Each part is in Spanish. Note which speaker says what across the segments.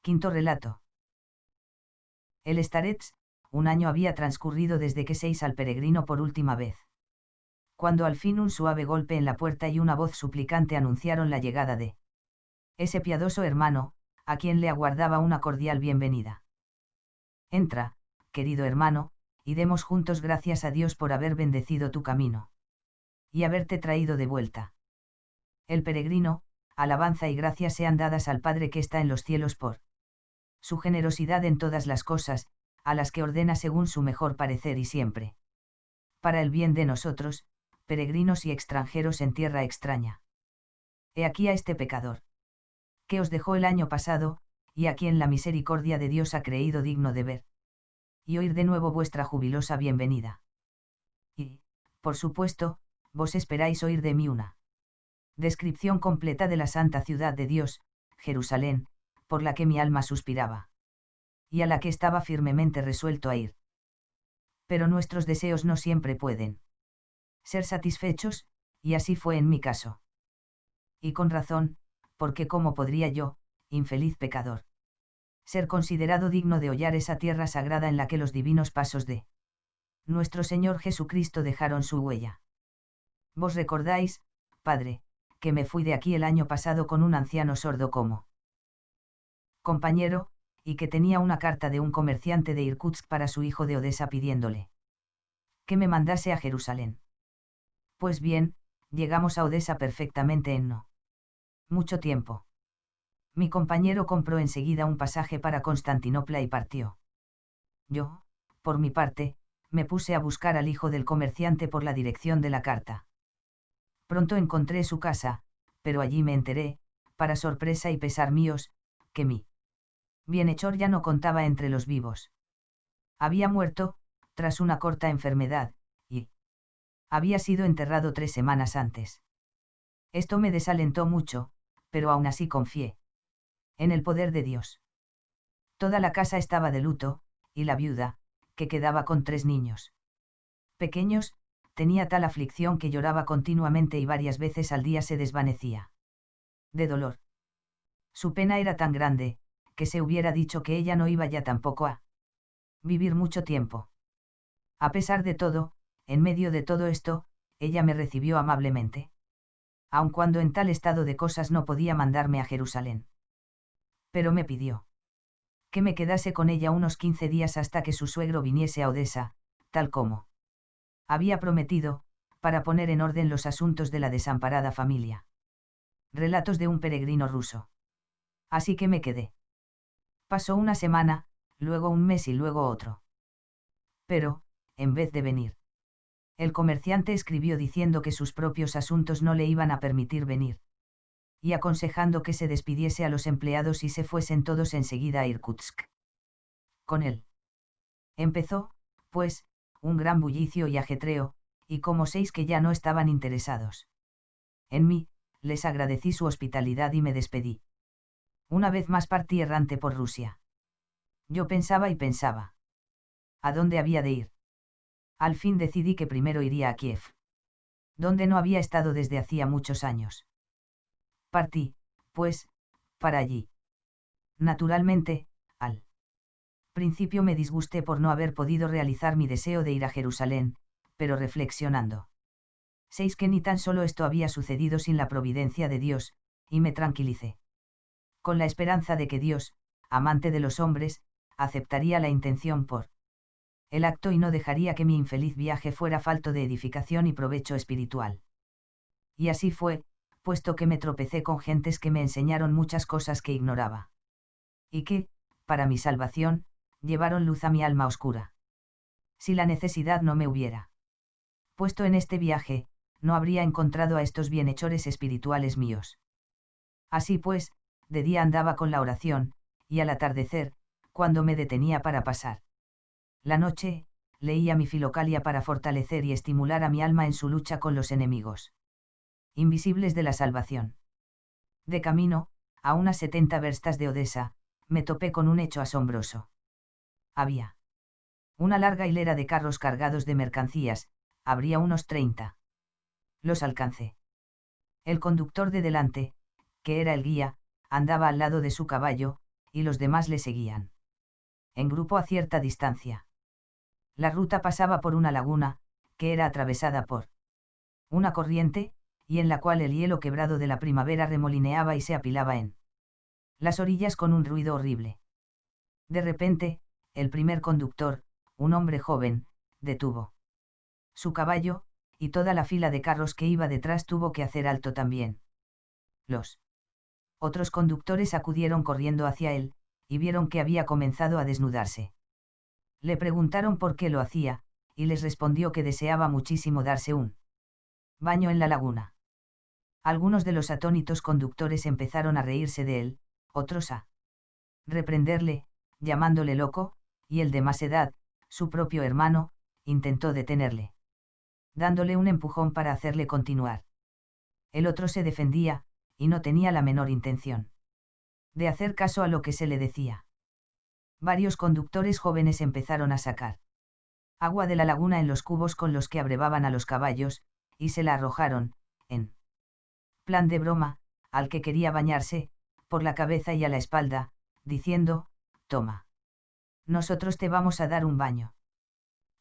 Speaker 1: Quinto relato. El Starets, un año había transcurrido desde que seis al peregrino por última vez. Cuando al fin un suave golpe en la puerta y una voz suplicante anunciaron la llegada de ese piadoso hermano, a quien le aguardaba una cordial bienvenida. Entra, querido hermano, y demos juntos gracias a Dios por haber bendecido tu camino. Y haberte traído de vuelta. El peregrino, alabanza y gracias sean dadas al Padre que está en los cielos por su generosidad en todas las cosas, a las que ordena según su mejor parecer y siempre. Para el bien de nosotros, peregrinos y extranjeros en tierra extraña. He aquí a este pecador, que os dejó el año pasado, y a quien la misericordia de Dios ha creído digno de ver y oír de nuevo vuestra jubilosa bienvenida. Y, por supuesto, vos esperáis oír de mí una descripción completa de la santa ciudad de Dios, Jerusalén, por la que mi alma suspiraba. Y a la que estaba firmemente resuelto a ir. Pero nuestros deseos no siempre pueden ser satisfechos, y así fue en mi caso. Y con razón, porque ¿cómo podría yo, infeliz pecador, ser considerado digno de hollar esa tierra sagrada en la que los divinos pasos de nuestro Señor Jesucristo dejaron su huella? Vos recordáis, Padre, que me fui de aquí el año pasado con un anciano sordo como compañero, y que tenía una carta de un comerciante de Irkutsk para su hijo de Odessa pidiéndole que me mandase a Jerusalén. Pues bien, llegamos a Odessa perfectamente en no mucho tiempo. Mi compañero compró enseguida un pasaje para Constantinopla y partió. Yo, por mi parte, me puse a buscar al hijo del comerciante por la dirección de la carta. Pronto encontré su casa, pero allí me enteré, para sorpresa y pesar míos, que mi bienhechor ya no contaba entre los vivos. Había muerto, tras una corta enfermedad, y había sido enterrado 3 semanas antes. Esto me desalentó mucho, pero aún así confié en el poder de Dios. Toda la casa estaba de luto, y la viuda, que quedaba con 3 niños pequeños, tenía tal aflicción que lloraba continuamente y varias veces al día se desvanecía de dolor. Su pena era tan grande, que se hubiera dicho que ella no iba ya tampoco a vivir mucho tiempo. A pesar de todo, en medio de todo esto, ella me recibió amablemente. Aun cuando en tal estado de cosas no podía mandarme a Jerusalén. Pero me pidió que me quedase con ella unos 15 días hasta que su suegro viniese a Odessa, tal como había prometido, para poner en orden los asuntos de la desamparada familia. Relatos de un peregrino ruso. Así que me quedé. Pasó una semana, luego un mes y luego otro. Pero, en vez de venir, el comerciante escribió diciendo que sus propios asuntos no le iban a permitir venir. Y aconsejando que se despidiese a los empleados y se fuesen todos enseguida a Irkutsk. Con él empezó, pues, un gran bullicio y ajetreo, y como 6 que ya no estaban interesados en mí, les agradecí su hospitalidad y me despedí. Una vez más partí errante por Rusia. Yo pensaba y pensaba. ¿A dónde había de ir? Al fin decidí que primero iría a Kiev, donde no había estado desde hacía muchos años. Partí, pues, para allí. Naturalmente, al principio me disgusté por no haber podido realizar mi deseo de ir a Jerusalén, pero reflexionando. 6 que ni tan solo esto había sucedido sin la providencia de Dios, y me tranquilicé. Con la esperanza de que Dios, amante de los hombres, aceptaría la intención por el acto y no dejaría que mi infeliz viaje fuera falto de edificación y provecho espiritual. Y así fue, puesto que me tropecé con gentes que me enseñaron muchas cosas que ignoraba. Y que, para mi salvación, llevaron luz a mi alma oscura. Si la necesidad no me hubiera puesto en este viaje, no habría encontrado a estos bienhechores espirituales míos. Así pues, de día andaba con la oración, y al atardecer, cuando me detenía para pasar la noche, leía mi Filocalia para fortalecer y estimular a mi alma en su lucha con los enemigos invisibles de la salvación. De camino, a unas 70 verstas de Odessa, me topé con un hecho asombroso. Había una larga hilera de carros cargados de mercancías, habría unos 30. Los alcancé. El conductor de delante, que era el guía, andaba al lado de su caballo, y los demás le seguían. En grupo a cierta distancia. La ruta pasaba por una laguna, que era atravesada por una corriente, y en la cual el hielo quebrado de la primavera remolineaba y se apilaba en las orillas con un ruido horrible. De repente, el primer conductor, un hombre joven, detuvo su caballo, y toda la fila de carros que iba detrás tuvo que hacer alto también. Los otros conductores acudieron corriendo hacia él, y vieron que había comenzado a desnudarse. Le preguntaron por qué lo hacía, y les respondió que deseaba muchísimo darse un baño en la laguna. Algunos de los atónitos conductores empezaron a reírse de él, otros a reprenderle, llamándole loco, y el de más edad, su propio hermano, intentó detenerle, dándole un empujón para hacerle continuar. El otro se defendía, y no tenía la menor intención de hacer caso a lo que se le decía. Varios conductores jóvenes empezaron a sacar agua de la laguna en los cubos con los que abrevaban a los caballos, y se la arrojaron, en plan de broma, al que quería bañarse, por la cabeza y a la espalda, diciendo: «Toma. Nosotros te vamos a dar un baño».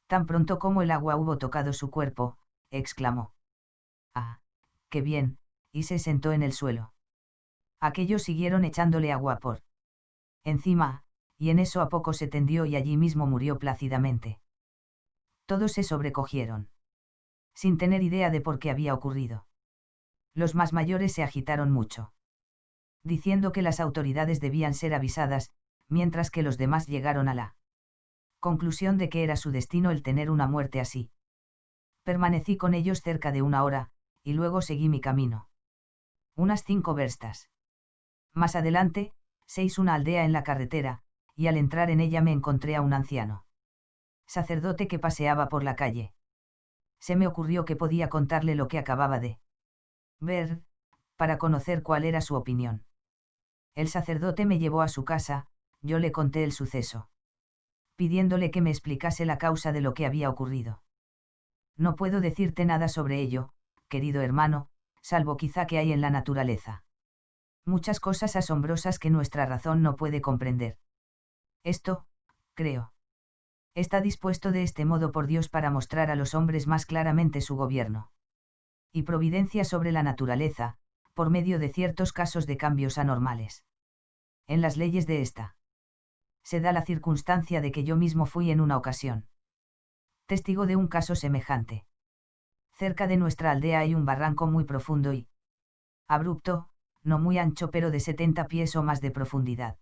Speaker 1: Tan pronto como el agua hubo tocado su cuerpo, exclamó: «¡Ah, qué bien!», y se sentó en el suelo. Aquellos siguieron echándole agua por encima, y en eso a poco se tendió y allí mismo murió plácidamente. Todos se sobrecogieron, sin tener idea de por qué había ocurrido. Los más mayores se agitaron mucho, diciendo que las autoridades debían ser avisadas, mientras que los demás llegaron a la conclusión de que era su destino el tener una muerte así. Permanecí con ellos cerca de 1 hora, y luego seguí mi camino. Unas 5 verstas más adelante, una aldea en la carretera, y al entrar en ella me encontré a un anciano sacerdote que paseaba por la calle. Se me ocurrió que podía contarle lo que acababa de ver, para conocer cuál era su opinión. El sacerdote me llevó a su casa, yo le conté el suceso, pidiéndole que me explicase la causa de lo que había ocurrido. «No puedo decirte nada sobre ello, querido hermano, salvo quizá que hay en la naturaleza muchas cosas asombrosas que nuestra razón no puede comprender. Esto, creo, está dispuesto de este modo por Dios para mostrar a los hombres más claramente su gobierno y providencia sobre la naturaleza, por medio de ciertos casos de cambios anormales en las leyes de esta. Se da la circunstancia de que yo mismo fui en una ocasión testigo de un caso semejante. Cerca de nuestra aldea hay un barranco muy profundo y abrupto, no muy ancho pero de 70 pies o más de profundidad.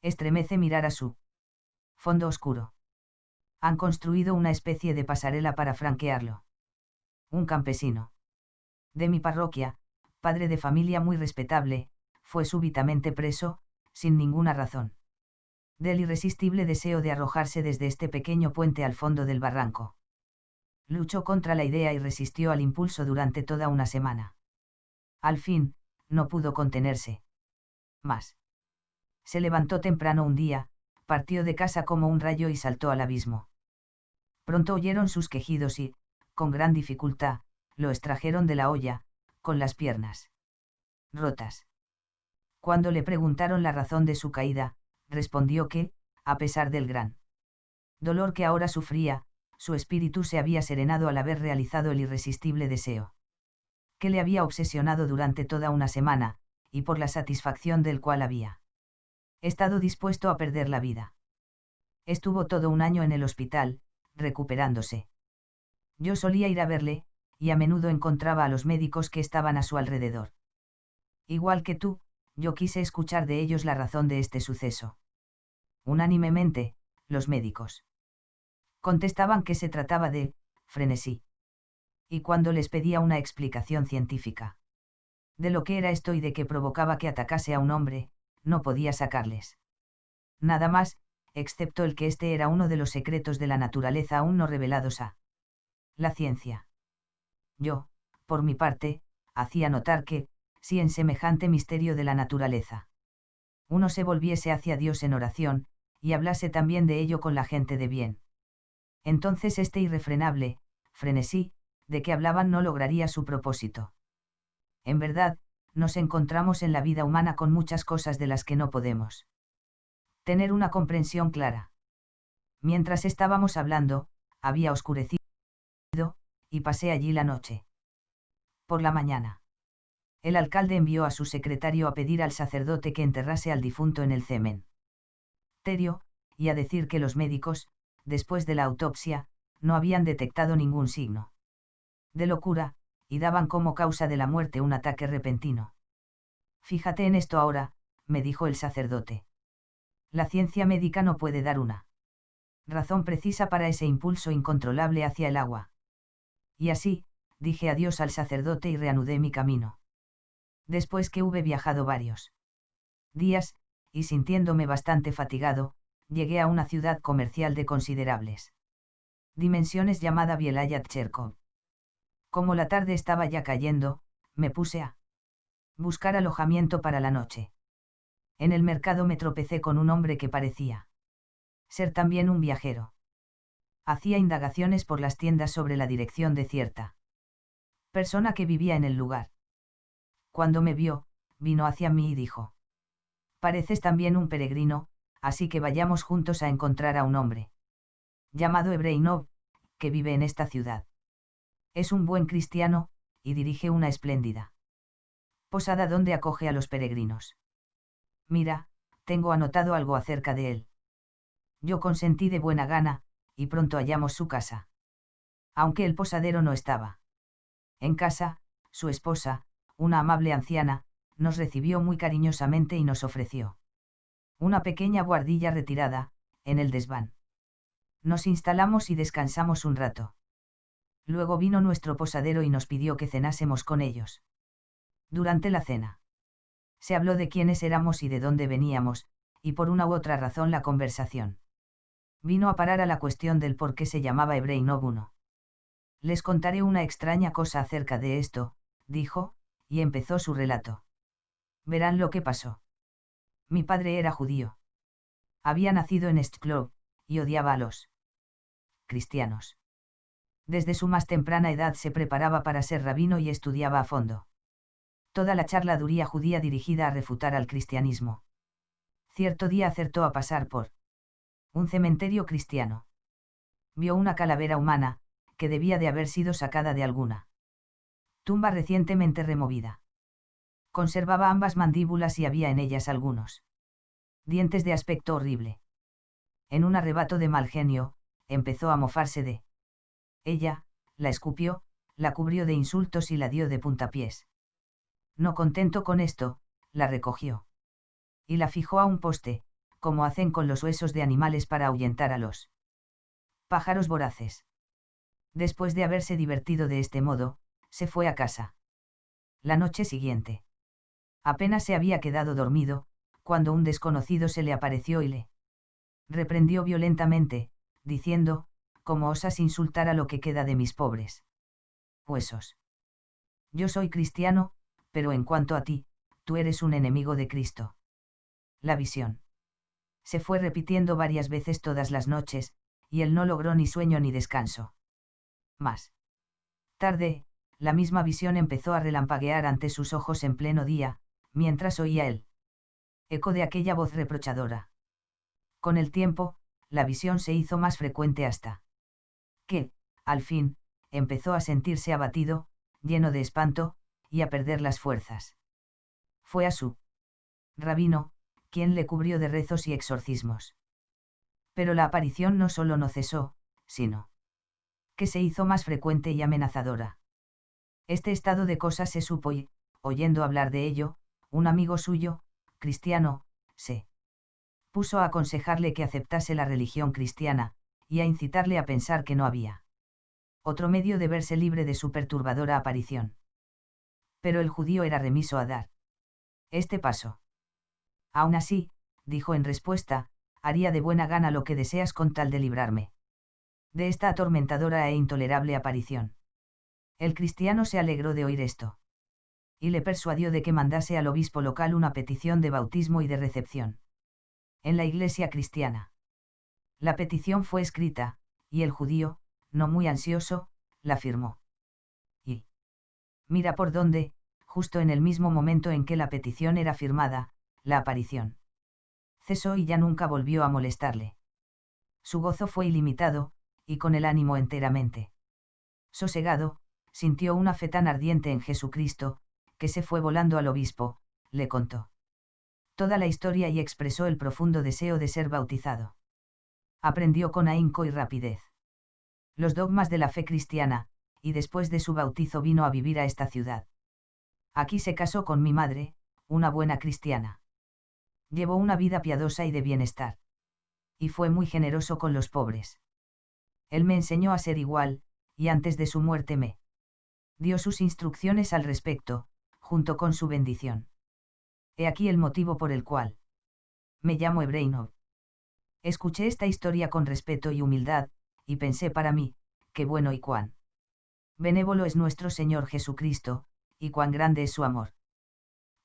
Speaker 1: Estremece mirar a su fondo oscuro. Han construido una especie de pasarela para franquearlo. Un campesino de mi parroquia, padre de familia muy respetable, fue súbitamente preso, sin ninguna razón, del irresistible deseo de arrojarse desde este pequeño puente al fondo del barranco. Luchó contra la idea y resistió al impulso durante toda una semana. Al fin, no pudo contenerse más. Se levantó temprano un día, partió de casa como un rayo y saltó al abismo. Pronto oyeron sus quejidos y, con gran dificultad, lo extrajeron de la olla, con las piernas rotas. Cuando le preguntaron la razón de su caída, respondió que, a pesar del gran dolor que ahora sufría, su espíritu se había serenado al haber realizado el irresistible deseo que le había obsesionado durante toda una semana, y por la satisfacción del cual había estado dispuesto a perder la vida. Estuvo todo un año en el hospital, recuperándose. Yo solía ir a verle, y a menudo encontraba a los médicos que estaban a su alrededor. Igual que tú, yo quise escuchar de ellos la razón de este suceso. Unánimemente, los médicos contestaban que se trataba de frenesí. Y cuando les pedía una explicación científica de lo que era esto y de qué provocaba que atacase a un hombre, no podía sacarles nada más, excepto el que este era uno de los secretos de la naturaleza aún no revelados a la ciencia. Yo, por mi parte, hacía notar que, si en semejante misterio de la naturaleza uno se volviese hacia Dios en oración, y hablase también de ello con la gente de bien, entonces este irrefrenable frenesí de que hablaban no lograría su propósito. En verdad, nos encontramos en la vida humana con muchas cosas de las que no podemos Tener una comprensión clara. Mientras estábamos hablando, había oscurecido, y pasé allí la noche. Por la mañana. El alcalde envió a su secretario a pedir al sacerdote que enterrase al difunto en el cementerio, y a decir que los médicos, después de la autopsia, no habían detectado ningún signo de locura, y daban como causa de la muerte un ataque repentino. Fíjate en esto ahora, me dijo el sacerdote. La ciencia médica no puede dar una razón precisa para ese impulso incontrolable hacia el agua. Y así, dije adiós al sacerdote y reanudé mi camino. Después que hube viajado varios días, y sintiéndome bastante fatigado, llegué a una ciudad comercial de considerables dimensiones llamada Bielaya-Tcherkov. Como la tarde estaba ya cayendo, me puse a buscar alojamiento para la noche. En el mercado me tropecé con un hombre que parecía ser también un viajero. Hacía indagaciones por las tiendas sobre la dirección de cierta persona que vivía en el lugar. Cuando me vio, vino hacia mí y dijo: pareces también un peregrino, así que vayamos juntos a encontrar a un hombre llamado Ebreinov, que vive en esta ciudad. Es un buen cristiano, y dirige una espléndida posada donde acoge a los peregrinos. Mira, tengo anotado algo acerca de él. Yo consentí de buena gana, y pronto hallamos su casa. Aunque el posadero no estaba en casa, su esposa, una amable anciana, nos recibió muy cariñosamente y nos ofreció una pequeña buhardilla retirada, en el desván. Nos instalamos y descansamos un rato. Luego vino nuestro posadero y nos pidió que cenásemos con ellos. Durante la cena se habló de quiénes éramos y de dónde veníamos, y por una u otra razón la conversación vino a parar a la cuestión del por qué se llamaba Ebreinov 1. Les contaré una extraña cosa acerca de esto, dijo, y empezó su relato. Verán lo que pasó. Mi padre era judío. Había nacido en Stklov, y odiaba a los cristianos. Desde su más temprana edad se preparaba para ser rabino y estudiaba a fondo toda la charladuría judía dirigida a refutar al cristianismo. Cierto día acertó a pasar por un cementerio cristiano. Vio una calavera humana, que debía de haber sido sacada de alguna tumba recientemente removida. Conservaba ambas mandíbulas y había en ellas algunos dientes de aspecto horrible. En un arrebato de mal genio, empezó a mofarse de ella, la escupió, la cubrió de insultos y la dio de puntapiés. No contento con esto, la recogió y la fijó a un poste, como hacen con los huesos de animales para ahuyentar a los pájaros voraces. Después de haberse divertido de este modo, se fue a casa. La noche siguiente. Apenas se había quedado dormido, cuando un desconocido se le apareció y le reprendió violentamente, diciendo: ¿cómo osas insultar a lo que queda de mis pobres huesos? Yo soy cristiano, pero en cuanto a ti, tú eres un enemigo de Cristo. La visión se fue repitiendo varias veces todas las noches, y él no logró ni sueño ni descanso. Más tarde, la misma visión empezó a relampaguear ante sus ojos en pleno día, mientras oía el eco de aquella voz reprochadora. Con el tiempo, la visión se hizo más frecuente hasta que, al fin, empezó a sentirse abatido, lleno de espanto, y a perder las fuerzas. Fue a su rabino, quien le cubrió de rezos y exorcismos. Pero la aparición no solo no cesó, sino que se hizo más frecuente y amenazadora. Este estado de cosas se supo y, oyendo hablar de ello, un amigo suyo, cristiano, se puso a aconsejarle que aceptase la religión cristiana, y a incitarle a pensar que no había otro medio de verse libre de su perturbadora aparición. Pero el judío era remiso a dar este paso. Aún así, dijo en respuesta, haría de buena gana lo que deseas con tal de librarme de esta atormentadora e intolerable aparición. El cristiano se alegró de oír esto y le persuadió de que mandase al obispo local una petición de bautismo y de recepción en la iglesia cristiana. La petición fue escrita, y el judío, no muy ansioso, la firmó. Y mira por dónde, justo en el mismo momento en que la petición era firmada, la aparición Cesó y ya nunca volvió a molestarle. Su gozo fue ilimitado, y con el ánimo enteramente sosegado, sintió una fe tan ardiente en Jesucristo, que se fue volando al obispo, le contó toda la historia y expresó el profundo deseo de ser bautizado. Aprendió con ahínco y rapidez los dogmas de la fe cristiana, y después de su bautizo vino a vivir a esta ciudad. Aquí se casó con mi madre, una buena cristiana. Llevó una vida piadosa y de bienestar. Y fue muy generoso con los pobres. Él me enseñó a ser igual, y antes de su muerte me dio sus instrucciones al respecto, junto con su bendición. He aquí el motivo por el cual me llamo Ebreinov. Escuché esta historia con respeto y humildad, y pensé para mí, qué bueno y cuán benévolo es nuestro Señor Jesucristo, y cuán grande es su amor.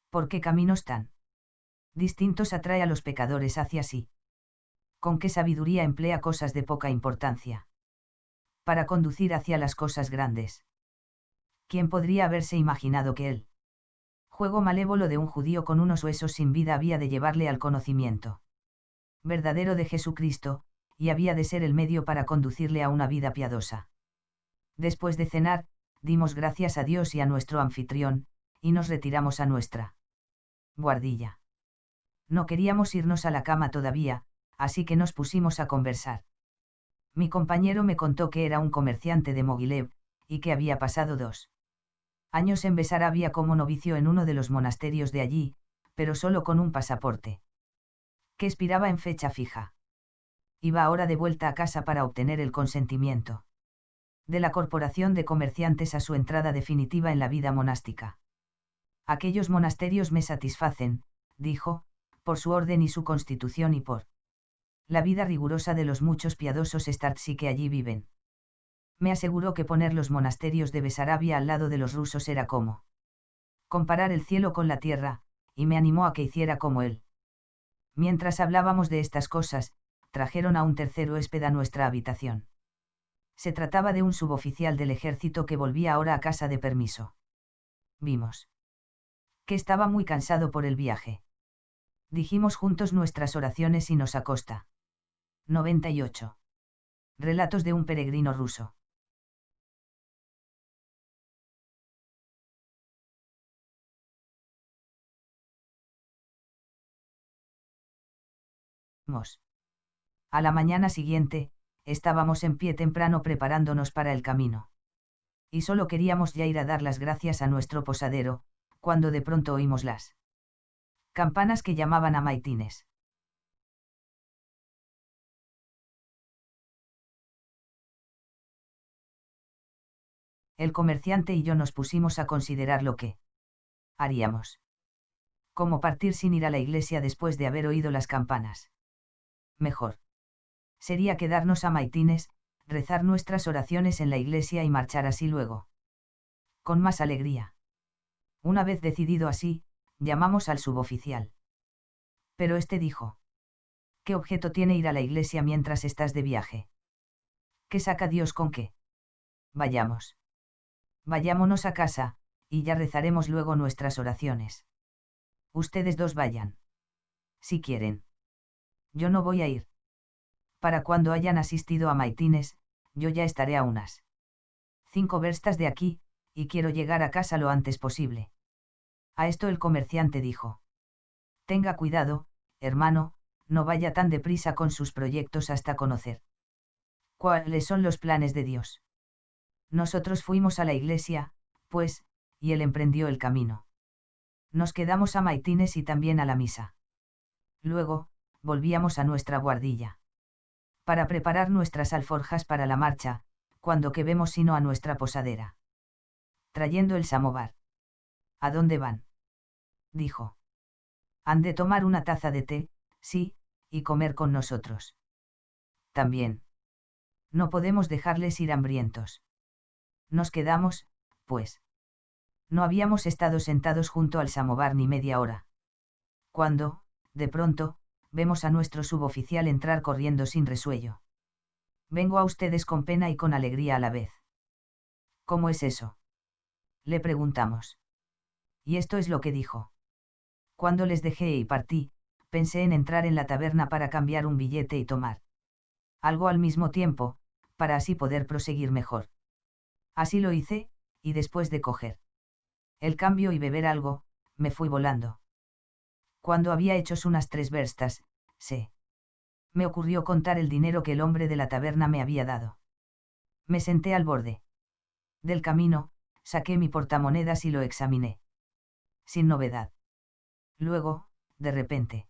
Speaker 1: ¿Por qué caminos tan distintos atrae a los pecadores hacia sí? ¿Con qué sabiduría emplea cosas de poca importancia para conducir hacia las cosas grandes? ¿Quién podría haberse imaginado que el juego malévolo de un judío con unos huesos sin vida había de llevarle al conocimiento verdadero de Jesucristo, y había de ser el medio para conducirle a una vida piadosa? Después de cenar, dimos gracias a Dios y a nuestro anfitrión, y nos retiramos a nuestra buhardilla. No queríamos irnos a la cama todavía, así que nos pusimos a conversar. Mi compañero me contó que era un comerciante de Mogilev, y que había pasado 2 años en Besarabia como novicio en uno de los monasterios de allí, pero solo con un pasaporte que expiraba en fecha fija. Iba ahora de vuelta a casa para obtener el consentimiento de la Corporación de Comerciantes a su entrada definitiva en la vida monástica. Aquellos monasterios me satisfacen, dijo, por su orden y su constitución y por la vida rigurosa de los muchos piadosos startsi que allí viven. Me aseguró que poner los monasterios de Besarabia al lado de los rusos era como comparar el cielo con la tierra, y me animó a que hiciera como él. Mientras hablábamos de estas cosas, trajeron a un tercer huésped a nuestra habitación. Se trataba de un suboficial del ejército que volvía ahora a casa de permiso. Vimos que estaba muy cansado por el viaje. Dijimos juntos nuestras oraciones y nos acosta. 98. Relatos de un peregrino ruso. A la mañana siguiente, estábamos en pie temprano preparándonos para el camino. Y solo queríamos ya ir a dar las gracias a nuestro posadero, cuando de pronto oímos las campanas que llamaban a maitines. El comerciante y yo nos pusimos a considerar lo que haríamos. ¿Cómo partir sin ir a la iglesia después de haber oído las campanas? Mejor sería quedarnos a maitines, rezar nuestras oraciones en la iglesia y marchar así luego. Con más alegría. Una vez decidido así, llamamos al suboficial. Pero este dijo: ¿qué objeto tiene ir a la iglesia mientras estás de viaje? ¿Qué saca Dios con qué? Vayamos. Vayámonos a casa, y ya rezaremos luego nuestras oraciones. Ustedes dos vayan. Si quieren. Yo no voy a ir. Para cuando hayan asistido a maitines, yo ya estaré a unas 5 verstas de aquí, y quiero llegar a casa lo antes posible. A esto el comerciante dijo: tenga cuidado, hermano, no vaya tan deprisa con sus proyectos hasta conocer cuáles son los planes de Dios. Nosotros fuimos a la iglesia, pues, y él emprendió el camino. Nos quedamos a maitines y también a la misa. Luego, volvíamos a nuestra buhardilla para preparar nuestras alforjas para la marcha, cuando que vemos sino a nuestra posadera trayendo el samovar. ¿A dónde van? Dijo. Han de tomar una taza de té, sí, y comer con nosotros. También. No podemos dejarles ir hambrientos. Nos quedamos, pues. No habíamos estado sentados junto al samovar ni media hora. Cuando, de pronto, vemos a nuestro suboficial entrar corriendo sin resuello. Vengo a ustedes con pena y con alegría a la vez. ¿Cómo es eso? Le preguntamos. Y esto es lo que dijo. Cuando les dejé y partí, pensé en entrar en la taberna para cambiar un billete y tomar algo al mismo tiempo, para así poder proseguir mejor. Así lo hice, y después de coger el cambio y beber algo, me fui volando. Cuando había hecho unas 3 verstas, me ocurrió contar el dinero que el hombre de la taberna me había dado. Me senté al borde del camino, saqué mi portamonedas y lo examiné. Sin novedad. Luego, de repente,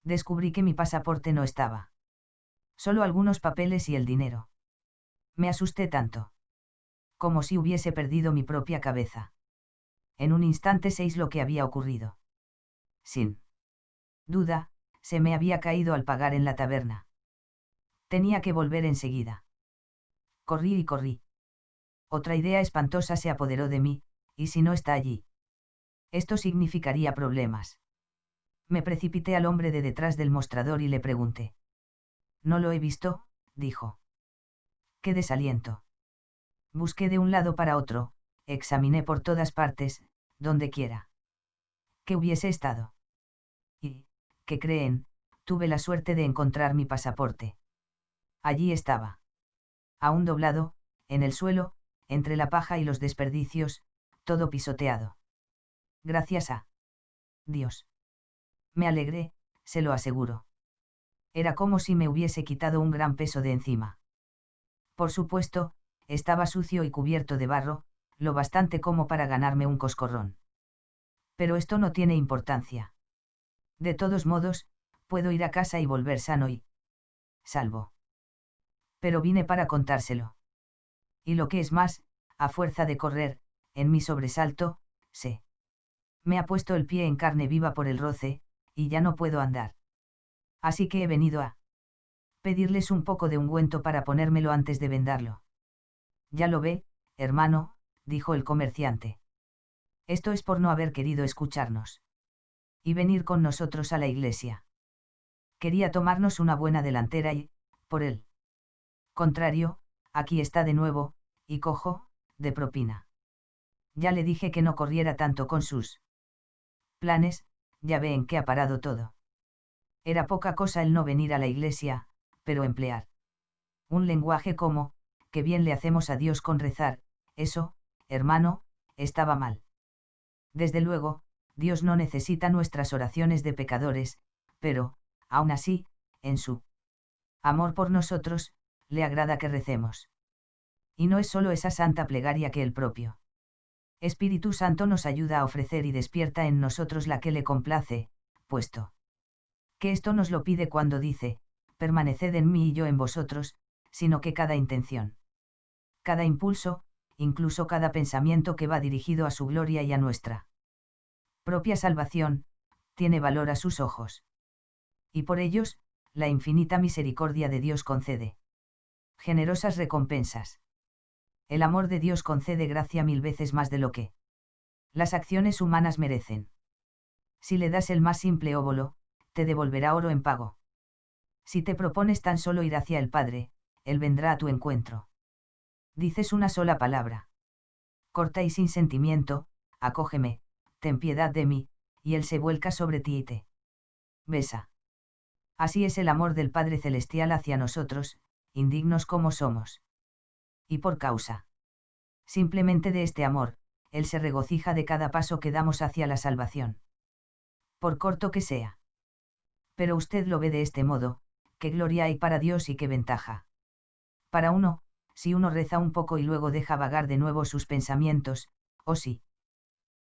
Speaker 1: descubrí que mi pasaporte no estaba. Solo algunos papeles y el dinero. Me asusté tanto. Como si hubiese perdido mi propia cabeza. En un instante sé lo que había ocurrido. Sin duda, se me había caído al pagar en la taberna. Tenía que volver enseguida. Corrí y corrí. Otra idea espantosa se apoderó de mí, ¿y si no está allí? Esto significaría problemas. Me precipité al hombre de detrás del mostrador y le pregunté. No lo he visto, dijo. Qué desaliento. Busqué de un lado para otro, examiné por todas partes, donde quiera que hubiese estado. Y, ¿qué creen? Tuve la suerte de encontrar mi pasaporte. Allí estaba. Aún doblado, en el suelo, entre la paja y los desperdicios, todo pisoteado. Gracias a Dios. Me alegré, se lo aseguro. Era como si me hubiese quitado un gran peso de encima. Por supuesto, estaba sucio y cubierto de barro, lo bastante como para ganarme un coscorrón. Pero esto no tiene importancia. De todos modos, puedo ir a casa y volver sano y salvo. Pero vine para contárselo. Y lo que es más, a fuerza de correr, en mi sobresalto, me ha puesto el pie en carne viva por el roce, y ya no puedo andar. Así que he venido a pedirles un poco de ungüento para ponérmelo antes de vendarlo. Ya lo ve, hermano, dijo el comerciante. Esto es por no haber querido escucharnos. Y venir con nosotros a la iglesia. Quería tomarnos una buena delantera y, por el contrario, aquí está de nuevo, y cojo, de propina. Ya le dije que no corriera tanto con sus planes, ya ve en qué ha parado todo. Era poca cosa el no venir a la iglesia, pero emplear un lenguaje como, que bien le hacemos a Dios con rezar, eso, hermano, estaba mal. Desde luego, Dios no necesita nuestras oraciones de pecadores, pero, aún así, en su amor por nosotros, le agrada que recemos. Y no es solo esa santa plegaria que el propio Espíritu Santo nos ayuda a ofrecer y despierta en nosotros la que le complace, puesto que esto nos lo pide cuando dice, permaneced en mí y yo en vosotros, sino que cada intención, cada impulso, incluso cada pensamiento que va dirigido a su gloria y a nuestra propia salvación, tiene valor a sus ojos. Y por ellos, la infinita misericordia de Dios concede generosas recompensas. El amor de Dios concede gracia 1000 veces más de lo que las acciones humanas merecen. Si le das el más simple óbolo, te devolverá oro en pago. Si te propones tan solo ir hacia el Padre, Él vendrá a tu encuentro. Dices una sola palabra corta y sin sentimiento, acógeme, ten piedad de mí, y Él se vuelca sobre ti y te besa. Así es el amor del Padre Celestial hacia nosotros, indignos como somos. Y por causa simplemente de este amor, Él se regocija de cada paso que damos hacia la salvación. Por corto que sea. Pero usted lo ve de este modo, qué gloria hay para Dios y qué ventaja. Para uno, si uno reza un poco y luego deja vagar de nuevo sus pensamientos, o si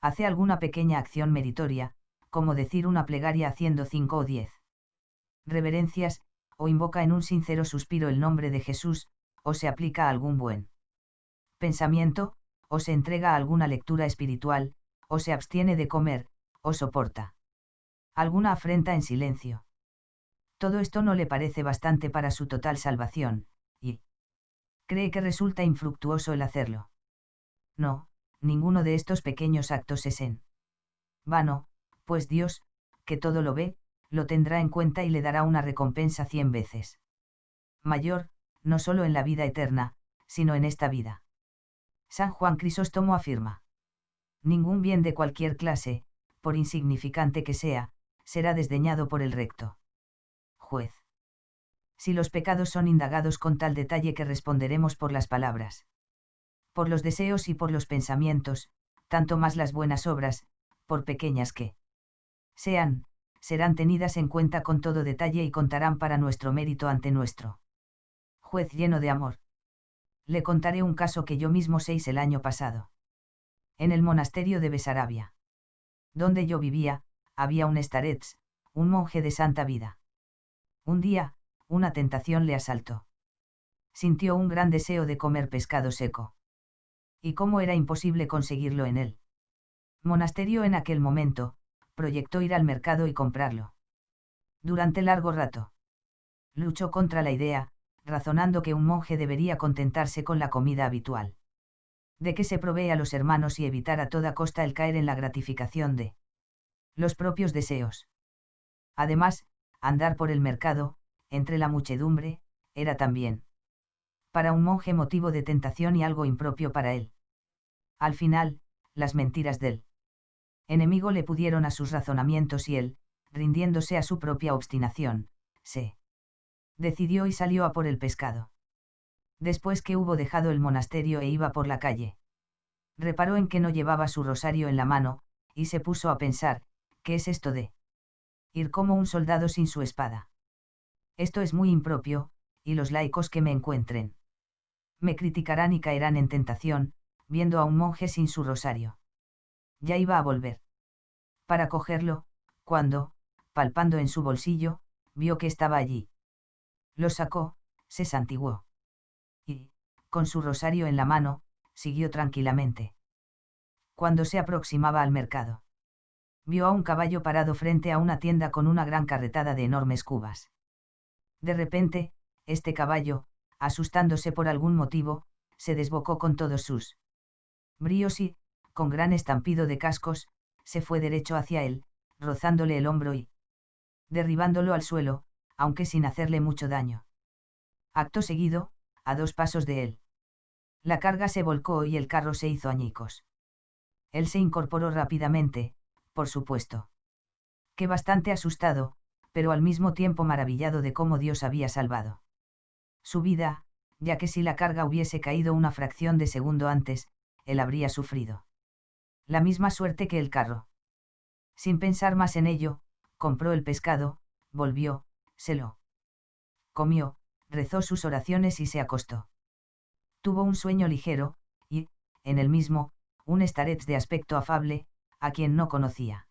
Speaker 1: hace alguna pequeña acción meritoria, como decir una plegaria haciendo 5 o 10 reverencias, o invoca en un sincero suspiro el nombre de Jesús, o se aplica a algún buen pensamiento, o se entrega a alguna lectura espiritual, o se abstiene de comer, o soporta alguna afrenta en silencio. Todo esto no le parece bastante para su total salvación, y cree que resulta infructuoso el hacerlo. No, ninguno de estos pequeños actos es en vano, pues Dios, que todo lo ve, lo tendrá en cuenta y le dará una recompensa 100 veces mayor, no solo en la vida eterna, sino en esta vida. San Juan Crisóstomo afirma: ningún bien de cualquier clase, por insignificante que sea, será desdeñado por el recto juez. Si los pecados son indagados con tal detalle que responderemos por las palabras, por los deseos y por los pensamientos, tanto más las buenas obras, por pequeñas que sean, serán tenidas en cuenta con todo detalle y contarán para nuestro mérito ante nuestro juez lleno de amor. Le contaré un caso que yo mismo sé el año pasado. En el monasterio de Besarabia, donde yo vivía, había un starets, un monje de santa vida. Un día, una tentación le asaltó. Sintió un gran deseo de comer pescado seco. ¿Y cómo era imposible conseguirlo en él? Monasterio en aquel momento, proyectó ir al mercado y comprarlo. Durante largo rato. Luchó contra la idea, razonando que un monje debería contentarse con la comida habitual. De que se provee a los hermanos y evitar a toda costa el caer en la gratificación de los propios deseos. Además, andar por el mercado, entre la muchedumbre, era también para un monje motivo de tentación y algo impropio para él. Al final, las mentiras del enemigo le pudieron a sus razonamientos y él, rindiéndose a su propia obstinación, se decidió y salió a por el pescado. Después que hubo dejado el monasterio e iba por la calle, reparó en que no llevaba su rosario en la mano, y se puso a pensar, ¿qué es esto de ir como un soldado sin su espada? Esto es muy impropio, y los laicos que me encuentren me criticarán y caerán en tentación, viendo a un monje sin su rosario. Ya iba a volver para cogerlo, cuando, palpando en su bolsillo, vio que estaba allí. Lo sacó, se santiguó. Y, con su rosario en la mano, siguió tranquilamente. Cuando se aproximaba al mercado, vio a un caballo parado frente a una tienda con una gran carretada de enormes cubas. De repente, este caballo, asustándose por algún motivo, se desbocó con todos sus bríos y, con gran estampido de cascos, se fue derecho hacia él, rozándole el hombro y derribándolo al suelo, aunque sin hacerle mucho daño. Acto seguido, a 2 pasos de él, la carga se volcó y el carro se hizo añicos. Él se incorporó rápidamente, por supuesto. Que bastante asustado, pero al mismo tiempo maravillado de cómo Dios había salvado su vida, ya que si la carga hubiese caído una fracción de segundo antes, él habría sufrido la misma suerte que el carro. Sin pensar más en ello, compró el pescado, volvió, se lo comió, rezó sus oraciones y se acostó. Tuvo un sueño ligero, y, en el mismo, un starets de aspecto afable, a quien no conocía.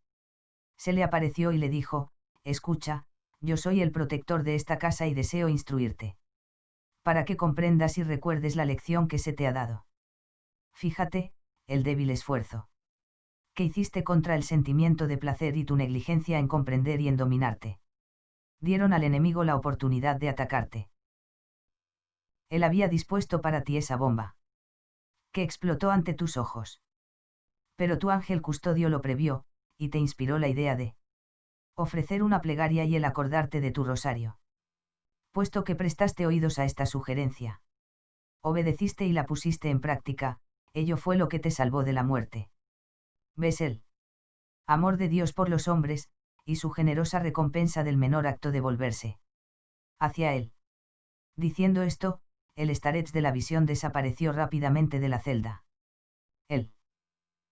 Speaker 1: Se le apareció y le dijo, escucha, yo soy el protector de esta casa y deseo instruirte, para que comprendas y recuerdes la lección que se te ha dado. Fíjate, el débil esfuerzo que hiciste contra el sentimiento de placer y tu negligencia en comprender y en dominarte dieron al enemigo la oportunidad de atacarte. Él había dispuesto para ti esa bomba, que explotó ante tus ojos. Pero tu ángel custodio lo previó, y te inspiró la idea de ofrecer una plegaria y el acordarte de tu rosario. Puesto que prestaste oídos a esta sugerencia, obedeciste y la pusiste en práctica, ello fue lo que te salvó de la muerte. ¿Ves el amor de Dios por los hombres, y su generosa recompensa del menor acto de volverse hacia él? Diciendo esto, el starets de la visión desapareció rápidamente de la celda. El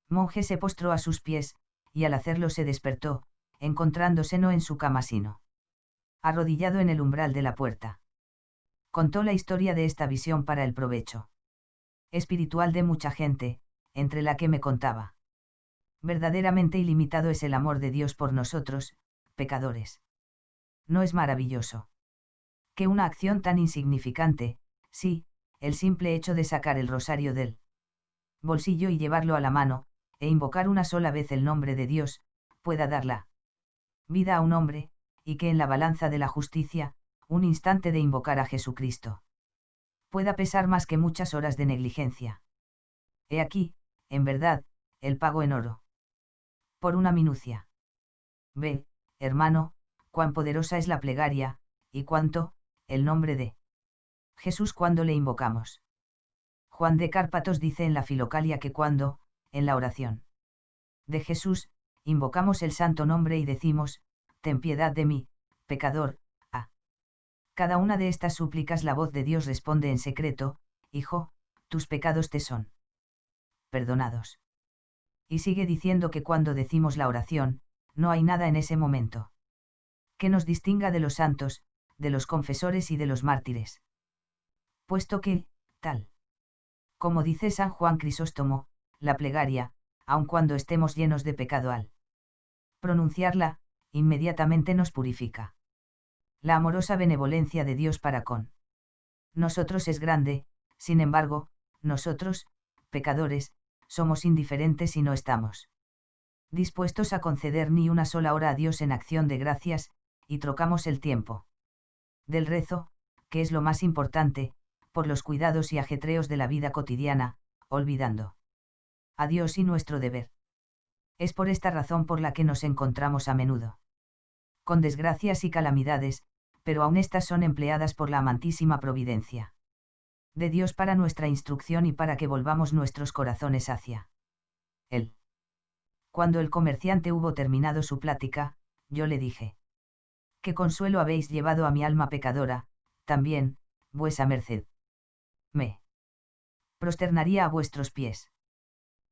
Speaker 1: monje se postró a sus pies, y al hacerlo se despertó, encontrándose no en su cama sino arrodillado en el umbral de la puerta. Contó la historia de esta visión para el provecho espiritual de mucha gente, entre la que me contaba. Verdaderamente ilimitado es el amor de Dios por nosotros, pecadores. ¿No es maravilloso? Que una acción tan insignificante, sí, el simple hecho de sacar el rosario del bolsillo y llevarlo a la mano, e invocar una sola vez el nombre de Dios, pueda dar la vida a un hombre, y que en la balanza de la justicia, un instante de invocar a Jesucristo pueda pesar más que muchas horas de negligencia. He aquí, en verdad, el pago en oro. Por una minucia. Ve, hermano, cuán poderosa es la plegaria, y cuánto, el nombre de Jesús cuando le invocamos. Juan de Cárpatos dice en la Filocalia que cuando, en la oración de Jesús, invocamos el santo nombre y decimos, ten piedad de mí, pecador. A cada una de estas súplicas la voz de Dios responde en secreto: Hijo, tus pecados te son perdonados. Y sigue diciendo que cuando decimos la oración, no hay nada en ese momento que nos distinga de los santos, de los confesores y de los mártires. Puesto que, tal como dice San Juan Crisóstomo, la plegaria, aun cuando estemos llenos de pecado al pronunciarla, inmediatamente nos purifica. La amorosa benevolencia de Dios para con nosotros es grande, sin embargo, nosotros, pecadores, somos indiferentes y no estamos dispuestos a conceder ni una sola hora a Dios en acción de gracias, y trocamos el tiempo del rezo, que es lo más importante, por los cuidados y ajetreos de la vida cotidiana, olvidando a Dios y nuestro deber. Es por esta razón por la que nos encontramos a menudo con desgracias y calamidades, pero aún estas son empleadas por la amantísima providencia de Dios para nuestra instrucción y para que volvamos nuestros corazones hacia Él. Cuando el comerciante hubo terminado su plática, yo le dije: ¿Qué consuelo habéis llevado a mi alma pecadora? También, vuesa merced me prosternaría a vuestros pies.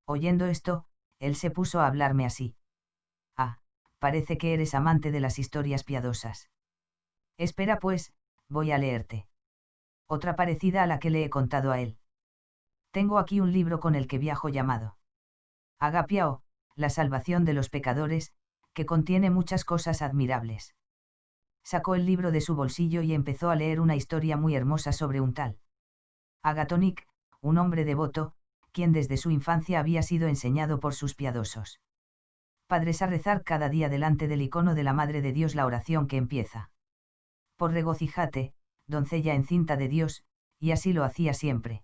Speaker 1: Oyendo esto, él se puso a hablarme así: Ah, parece que eres amante de las historias piadosas. Espera pues, voy a leerte otra parecida a la que le he contado a él. Tengo aquí un libro con el que viajo llamado Agapiao, la salvación de los pecadores, que contiene muchas cosas admirables. Sacó el libro de su bolsillo y empezó a leer una historia muy hermosa sobre un tal Agatónic, un hombre devoto, quien desde su infancia había sido enseñado por sus piadosos padres a rezar cada día delante del icono de la Madre de Dios la oración que empieza por regocijate, doncella encinta de Dios, y así lo hacía siempre.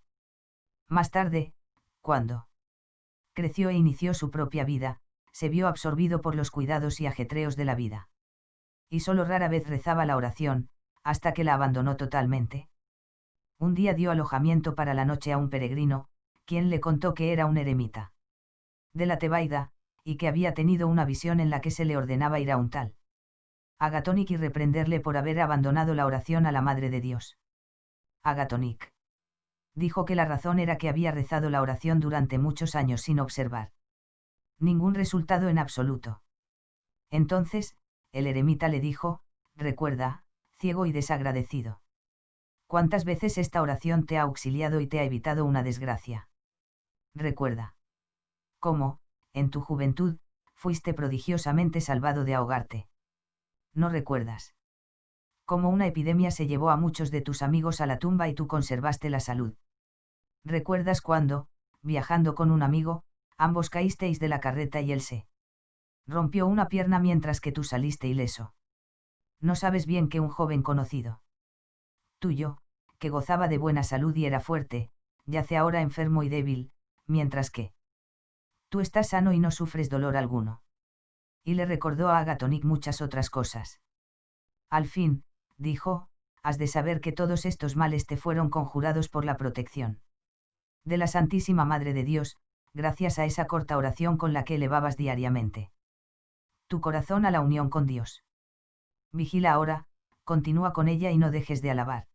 Speaker 1: Más tarde, cuando creció e inició su propia vida, se vio absorbido por los cuidados y ajetreos de la vida. Y solo rara vez rezaba la oración, hasta que la abandonó totalmente. Un día dio alojamiento para la noche a un peregrino, quien le contó que era un eremita de la Tebaida, y que había tenido una visión en la que se le ordenaba ir a un tal Agatónic y reprenderle por haber abandonado la oración a la Madre de Dios. Agatónic dijo que la razón era que había rezado la oración durante muchos años sin observar ningún resultado en absoluto. Entonces, el eremita le dijo: recuerda, ciego y desagradecido, ¿cuántas veces esta oración te ha auxiliado y te ha evitado una desgracia? Recuerda cómo, en tu juventud, fuiste prodigiosamente salvado de ahogarte. ¿No recuerdas cómo una epidemia se llevó a muchos de tus amigos a la tumba y tú conservaste la salud? ¿Recuerdas cuando, viajando con un amigo, ambos caísteis de la carreta y él se rompió una pierna mientras que tú saliste ileso? No sabes bien que un joven conocido tuyo, que gozaba de buena salud y era fuerte, yace ahora enfermo y débil, mientras que tú estás sano y no sufres dolor alguno. Y le recordó a Agatónic muchas otras cosas. Al fin, dijo, has de saber que todos estos males te fueron conjurados por la protección de la Santísima Madre de Dios, gracias a esa corta oración con la que elevabas diariamente tu corazón a la unión con Dios. Vigila ahora, continúa con ella y no dejes de alabar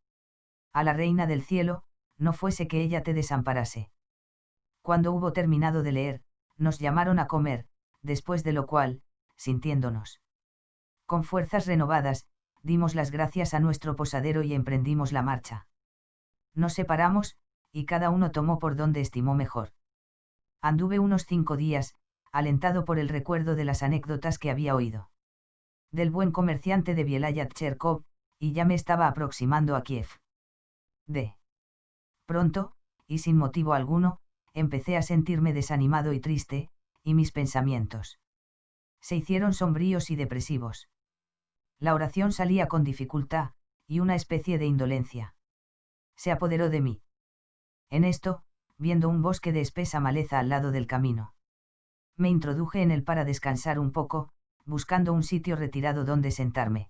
Speaker 1: a la Reina del Cielo, no fuese que ella te desamparase. Cuando hubo terminado de leer, nos llamaron a comer, después de lo cual, sintiéndonos con fuerzas renovadas, dimos las gracias a nuestro posadero y emprendimos la marcha. Nos separamos, y cada uno tomó por donde estimó mejor. Anduve unos 5 días, alentado por el recuerdo de las anécdotas que había oído del buen comerciante de Bielaya-Tcherkov, y ya me estaba aproximando a Kiev. De pronto, y sin motivo alguno, empecé a sentirme desanimado y triste, y mis pensamientos se hicieron sombríos y depresivos. La oración salía con dificultad, y una especie de indolencia se apoderó de mí. En esto, viendo un bosque de espesa maleza al lado del camino, me introduje en él para descansar un poco, buscando un sitio retirado donde sentarme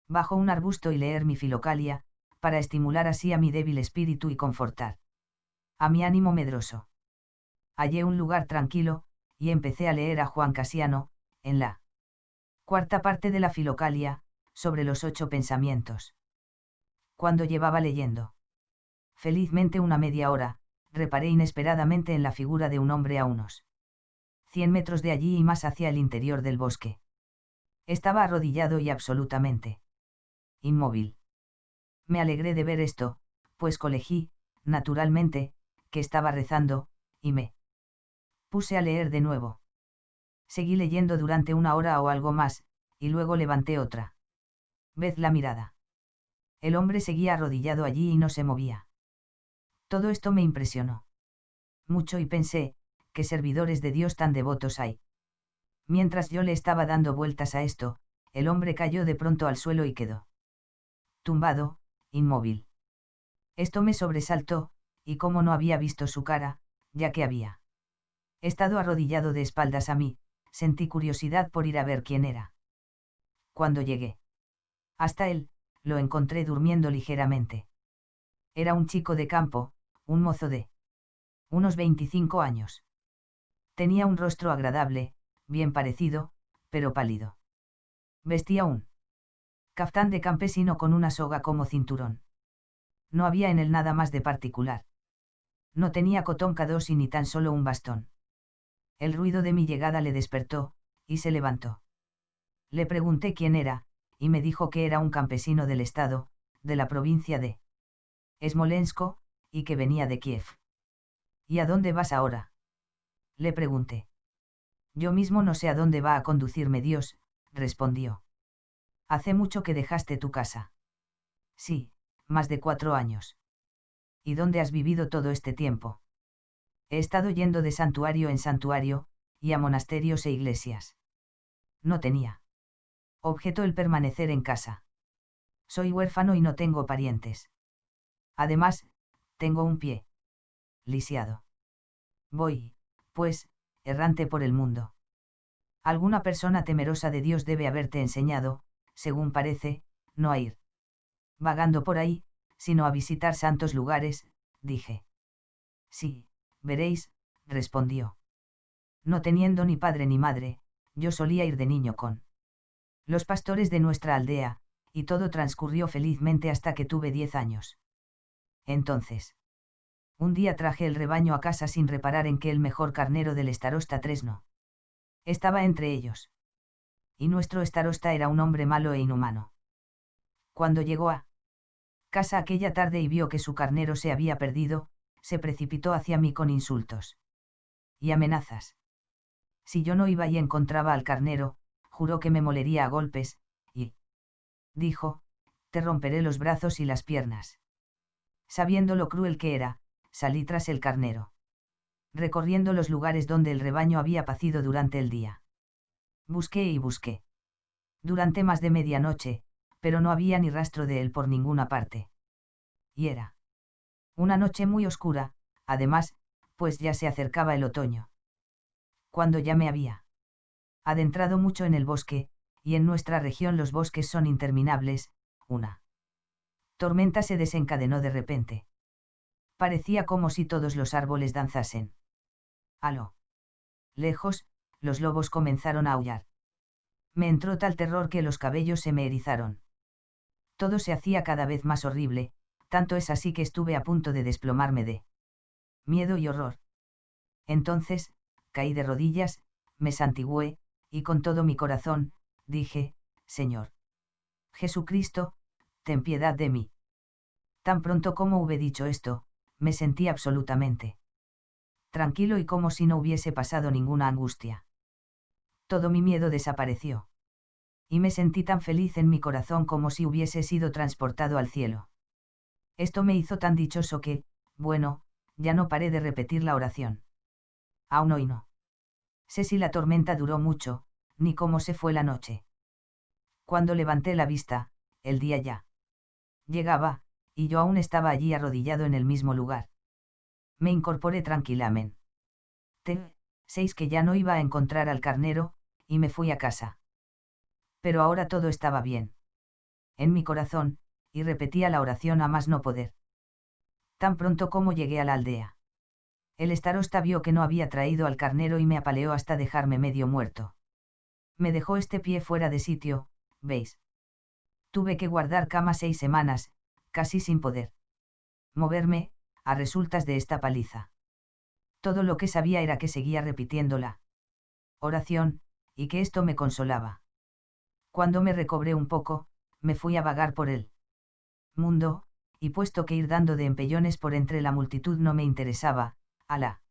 Speaker 1: bajo un arbusto y leer mi Filocalia, para estimular así a mi débil espíritu y confortar a mi ánimo medroso. Hallé un lugar tranquilo, y empecé a leer a Juan Casiano, en la Cuarta parte de la Filocalia, sobre los 8 pensamientos. Cuando llevaba leyendo felizmente una media hora, reparé inesperadamente en la figura de un hombre a unos 100 metros de allí y más hacia el interior del bosque. Estaba arrodillado y absolutamente inmóvil. Me alegré de ver esto, pues colegí, naturalmente, que estaba rezando, y me puse a leer de nuevo. Seguí leyendo durante una hora o algo más, y luego levanté otra vez la mirada. El hombre seguía arrodillado allí y no se movía. Todo esto me impresionó mucho y pensé, qué servidores de Dios tan devotos hay. Mientras yo le estaba dando vueltas a esto, el hombre cayó de pronto al suelo y quedó tumbado, inmóvil. Esto me sobresaltó, y como no había visto su cara, ya que había estado arrodillado de espaldas a mí, sentí curiosidad por ir a ver quién era. Cuando llegué hasta él, lo encontré durmiendo ligeramente. Era un chico de campo, un mozo de unos 25 años. Tenía un rostro agradable, bien parecido, pero pálido. Vestía un caftán de campesino con una soga como cinturón. No había en él nada más de particular. No tenía cotón cadosi ni tan solo un bastón. El ruido de mi llegada le despertó, y se levantó. Le pregunté quién era, y me dijo que era un campesino del estado, de la provincia de Smolensk, y que venía de Kiev. ¿Y a dónde vas ahora?, le pregunté. Yo mismo no sé a dónde va a conducirme Dios, respondió. Hace mucho que dejaste tu casa. Sí, más de 4 años. ¿Y dónde has vivido todo este tiempo? He estado yendo de santuario en santuario, y a monasterios e iglesias. No tenía objeto el permanecer en casa. Soy huérfano y no tengo parientes. Además, tengo un pie lisiado. Voy, pues, errante por el mundo. Alguna persona temerosa de Dios debe haberte enseñado, según parece, no a ir vagando por ahí, sino a visitar santos lugares, dije. Sí, veréis, respondió. No teniendo ni padre ni madre, yo solía ir de niño con los pastores de nuestra aldea, y todo transcurrió felizmente hasta que tuve 10 años. Entonces, un día traje el rebaño a casa sin reparar en que el mejor carnero del starosta Tresno estaba entre ellos. Y nuestro starosta era un hombre malo e inhumano. Cuando llegó a casa aquella tarde y vio que su carnero se había perdido, se precipitó hacia mí con insultos y amenazas. Si yo no iba y encontraba al carnero, juró que me molería a golpes, y dijo, te romperé los brazos y las piernas. Sabiendo lo cruel que era, salí tras el carnero, recorriendo los lugares donde el rebaño había pacido durante el día. Busqué y busqué durante más de medianoche, pero no había ni rastro de él por ninguna parte. Y era una noche muy oscura, además, pues ya se acercaba el otoño. Cuando ya me había adentrado mucho en el bosque, y en nuestra región los bosques son interminables, una tormenta se desencadenó de repente. Parecía como si todos los árboles danzasen. A lo lejos, los lobos comenzaron a aullar. Me entró tal terror que los cabellos se me erizaron. Todo se hacía cada vez más horrible, tanto es así que estuve a punto de desplomarme de miedo y horror. Entonces, caí de rodillas, me santigué, y con todo mi corazón, dije, Señor Jesucristo, ten piedad de mí. Tan pronto como hube dicho esto, me sentí absolutamente tranquilo y como si no hubiese pasado ninguna angustia. Todo mi miedo desapareció. Y me sentí tan feliz en mi corazón como si hubiese sido transportado al cielo. Esto me hizo tan dichoso que, bueno, ya no paré de repetir la oración. Aún hoy no sé si la tormenta duró mucho, ni cómo se fue la noche. Cuando levanté la vista, el día ya llegaba, y yo aún estaba allí arrodillado en el mismo lugar. Me incorporé tranquilamente. 6 que ya no iba a encontrar al carnero, y me fui a casa. Pero ahora todo estaba bien en mi corazón, y repetía la oración a más no poder. Tan pronto como llegué a la aldea, el starosta vio que no había traído al carnero y me apaleó hasta dejarme medio muerto. Me dejó este pie fuera de sitio, ¿veis? Tuve que guardar cama 6 semanas, casi sin poder moverme, a resultas de esta paliza. Todo lo que sabía era que seguía repitiéndola oración, y que esto me consolaba. Cuando me recobré un poco, me fui a vagar por el mundo, y puesto que ir dando de empellones por entre la multitud no me interesaba, a la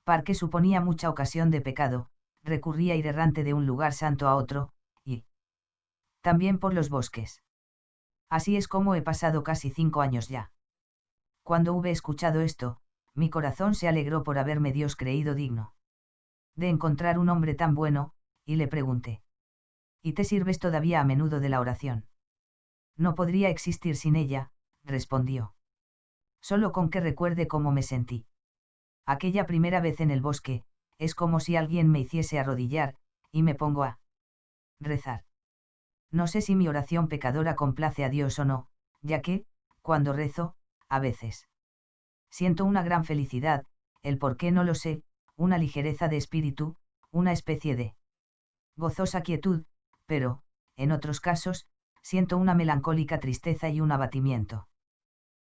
Speaker 1: par que suponía mucha ocasión de pecado, recurría ir errante de un lugar santo a otro, y también por los bosques. Así es como he pasado casi 5 años ya. Cuando hube escuchado esto, mi corazón se alegró por haberme Dios creído digno de encontrar un hombre tan bueno, y le pregunté: ¿y te sirves todavía a menudo de la oración? No podría existir sin ella, respondió. Solo con que recuerde cómo me sentí. Aquella primera vez en el bosque, es como si alguien me hiciese arrodillar, y me pongo a rezar. No sé si mi oración pecadora complace a Dios o no, ya que, cuando rezo, a veces siento una gran felicidad, el por qué no lo sé, una ligereza de espíritu, una especie de gozosa quietud, pero, en otros casos, siento una melancólica tristeza y un abatimiento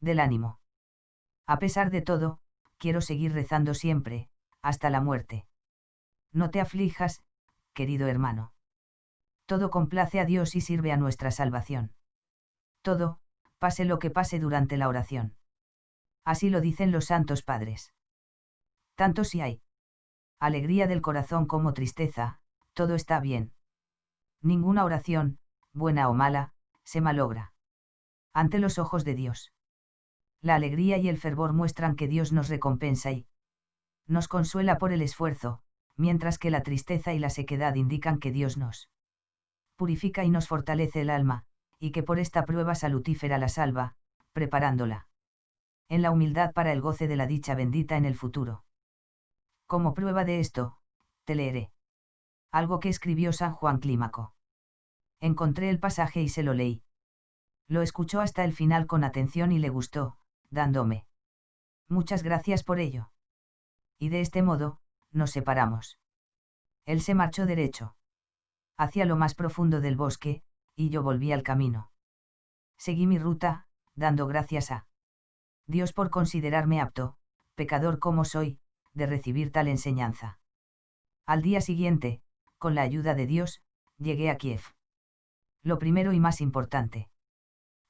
Speaker 1: del ánimo. A pesar de todo, quiero seguir rezando siempre, hasta la muerte. No te aflijas, querido hermano. Todo complace a Dios y sirve a nuestra salvación. Todo, pase lo que pase durante la oración. Así lo dicen los santos padres. Tanto si hay alegría del corazón como tristeza, todo está bien. Ninguna oración, buena o mala, se malogra ante los ojos de Dios. La alegría y el fervor muestran que Dios nos recompensa y nos consuela por el esfuerzo, mientras que la tristeza y la sequedad indican que Dios nos purifica y nos fortalece el alma, y que por esta prueba salutífera la salva, preparándola en la humildad para el goce de la dicha bendita en el futuro. Como prueba de esto, te leeré algo que escribió San Juan Clímaco. Encontré el pasaje y se lo leí. Lo escuchó hasta el final con atención y le gustó, dándome muchas gracias por ello. Y de este modo, nos separamos. Él se marchó derecho hacia lo más profundo del bosque, y yo volví al camino. Seguí mi ruta, dando gracias a Dios por considerarme apto, pecador como soy, de recibir tal enseñanza. Al día siguiente, con la ayuda de Dios, llegué a Kiev. Lo primero y más importante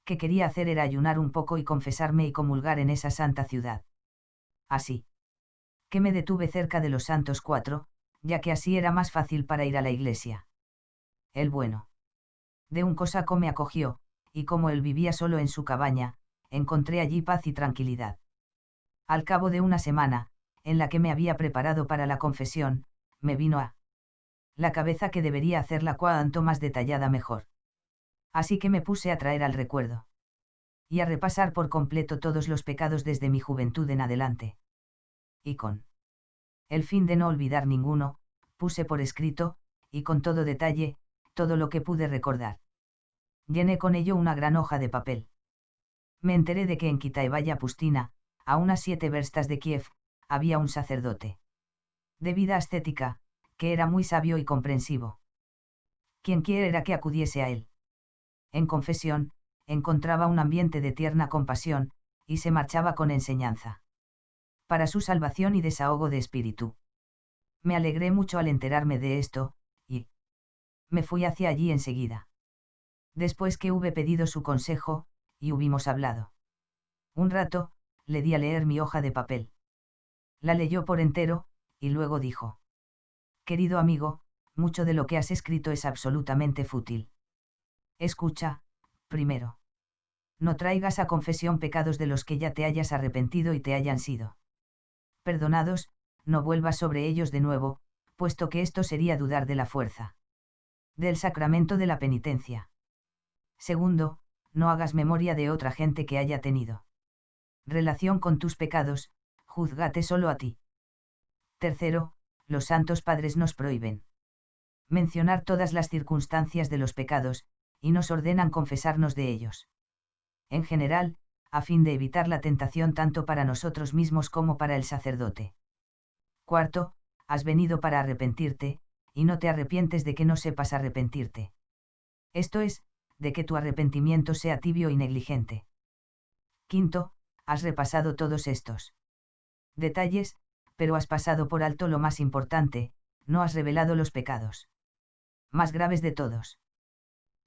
Speaker 1: que quería hacer era ayunar un poco y confesarme y comulgar en esa santa ciudad. Así que me detuve cerca de los Santos Cuatro, ya que así era más fácil para ir a la iglesia. El bueno de un cosaco me acogió, y como él vivía solo en su cabaña, encontré allí paz y tranquilidad. Al cabo de una semana, en la que me había preparado para la confesión, me vino a la cabeza que debería hacerla cuanto más detallada mejor. Así que me puse a traer al recuerdo y a repasar por completo todos los pecados desde mi juventud en adelante. Y con el fin de no olvidar ninguno, puse por escrito, y con todo detalle, todo lo que pude recordar. Llené con ello una gran hoja de papel. Me enteré de que en Kitaevaya Pustina, a unas 7 verstas de Kiev, había un sacerdote de vida ascética, que era muy sabio y comprensivo. Quien quiera que acudiese a él en confesión, encontraba un ambiente de tierna compasión, y se marchaba con enseñanza para su salvación y desahogo de espíritu. Me alegré mucho al enterarme de esto, y me fui hacia allí enseguida. Después que hube pedido su consejo, y hubimos hablado un rato, le di a leer mi hoja de papel. La leyó por entero, y luego dijo: querido amigo, mucho de lo que has escrito es absolutamente fútil. Escucha, primero. No traigas a confesión pecados de los que ya te hayas arrepentido y te hayan sido perdonados, no vuelvas sobre ellos de nuevo, puesto que esto sería dudar de la fuerza del sacramento de la penitencia. Segundo, no hagas memoria de otra gente que haya tenido relación con tus pecados, júzgate solo a ti. Tercero, los santos padres nos prohíben mencionar todas las circunstancias de los pecados, y nos ordenan confesarnos de ellos. En general, a fin de evitar la tentación tanto para nosotros mismos como para el sacerdote. Cuarto, has venido para arrepentirte, y no te arrepientes de que no sepas arrepentirte. Esto es, de que tu arrepentimiento sea tibio y negligente. Quinto, has repasado todos estos detalles, pero has pasado por alto lo más importante, no has revelado los pecados más graves de todos.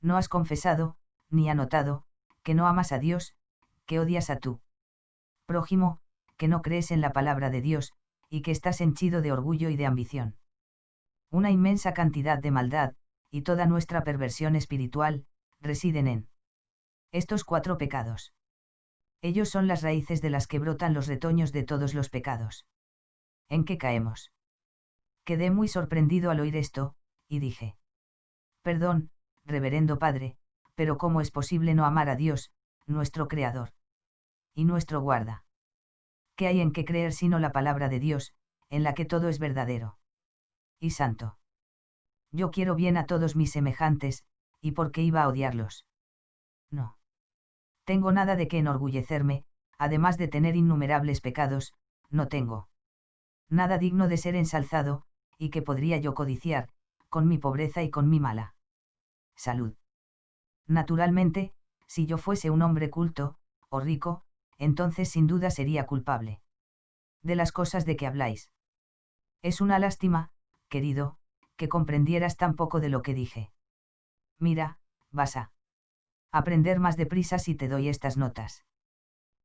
Speaker 1: No has confesado, ni anotado, que no amas a Dios, que odias a tu prójimo, que no crees en la palabra de Dios, y que estás henchido de orgullo y de ambición. Una inmensa cantidad de maldad, y toda nuestra perversión espiritual, residen en estos 4 pecados. Ellos son las raíces de las que brotan los retoños de todos los pecados. ¿En qué caemos? Quedé muy sorprendido al oír esto, y dije: Perdón, reverendo padre, pero ¿cómo es posible no amar a Dios, nuestro Creador y nuestro guarda? ¿Qué hay en qué creer sino la palabra de Dios, en la que todo es verdadero y santo? Yo quiero bien a todos mis semejantes, ¿y por qué iba a odiarlos? No. Tengo nada de qué enorgullecerme, además de tener innumerables pecados, no tengo nada digno de ser ensalzado, y que podría yo codiciar, con mi pobreza y con mi mala salud. Naturalmente, si yo fuese un hombre culto, o rico, entonces sin duda sería culpable de las cosas de que habláis. Es una lástima, querido, que comprendieras tan poco de lo que dije. Mira, vas a aprender más deprisa si te doy estas notas.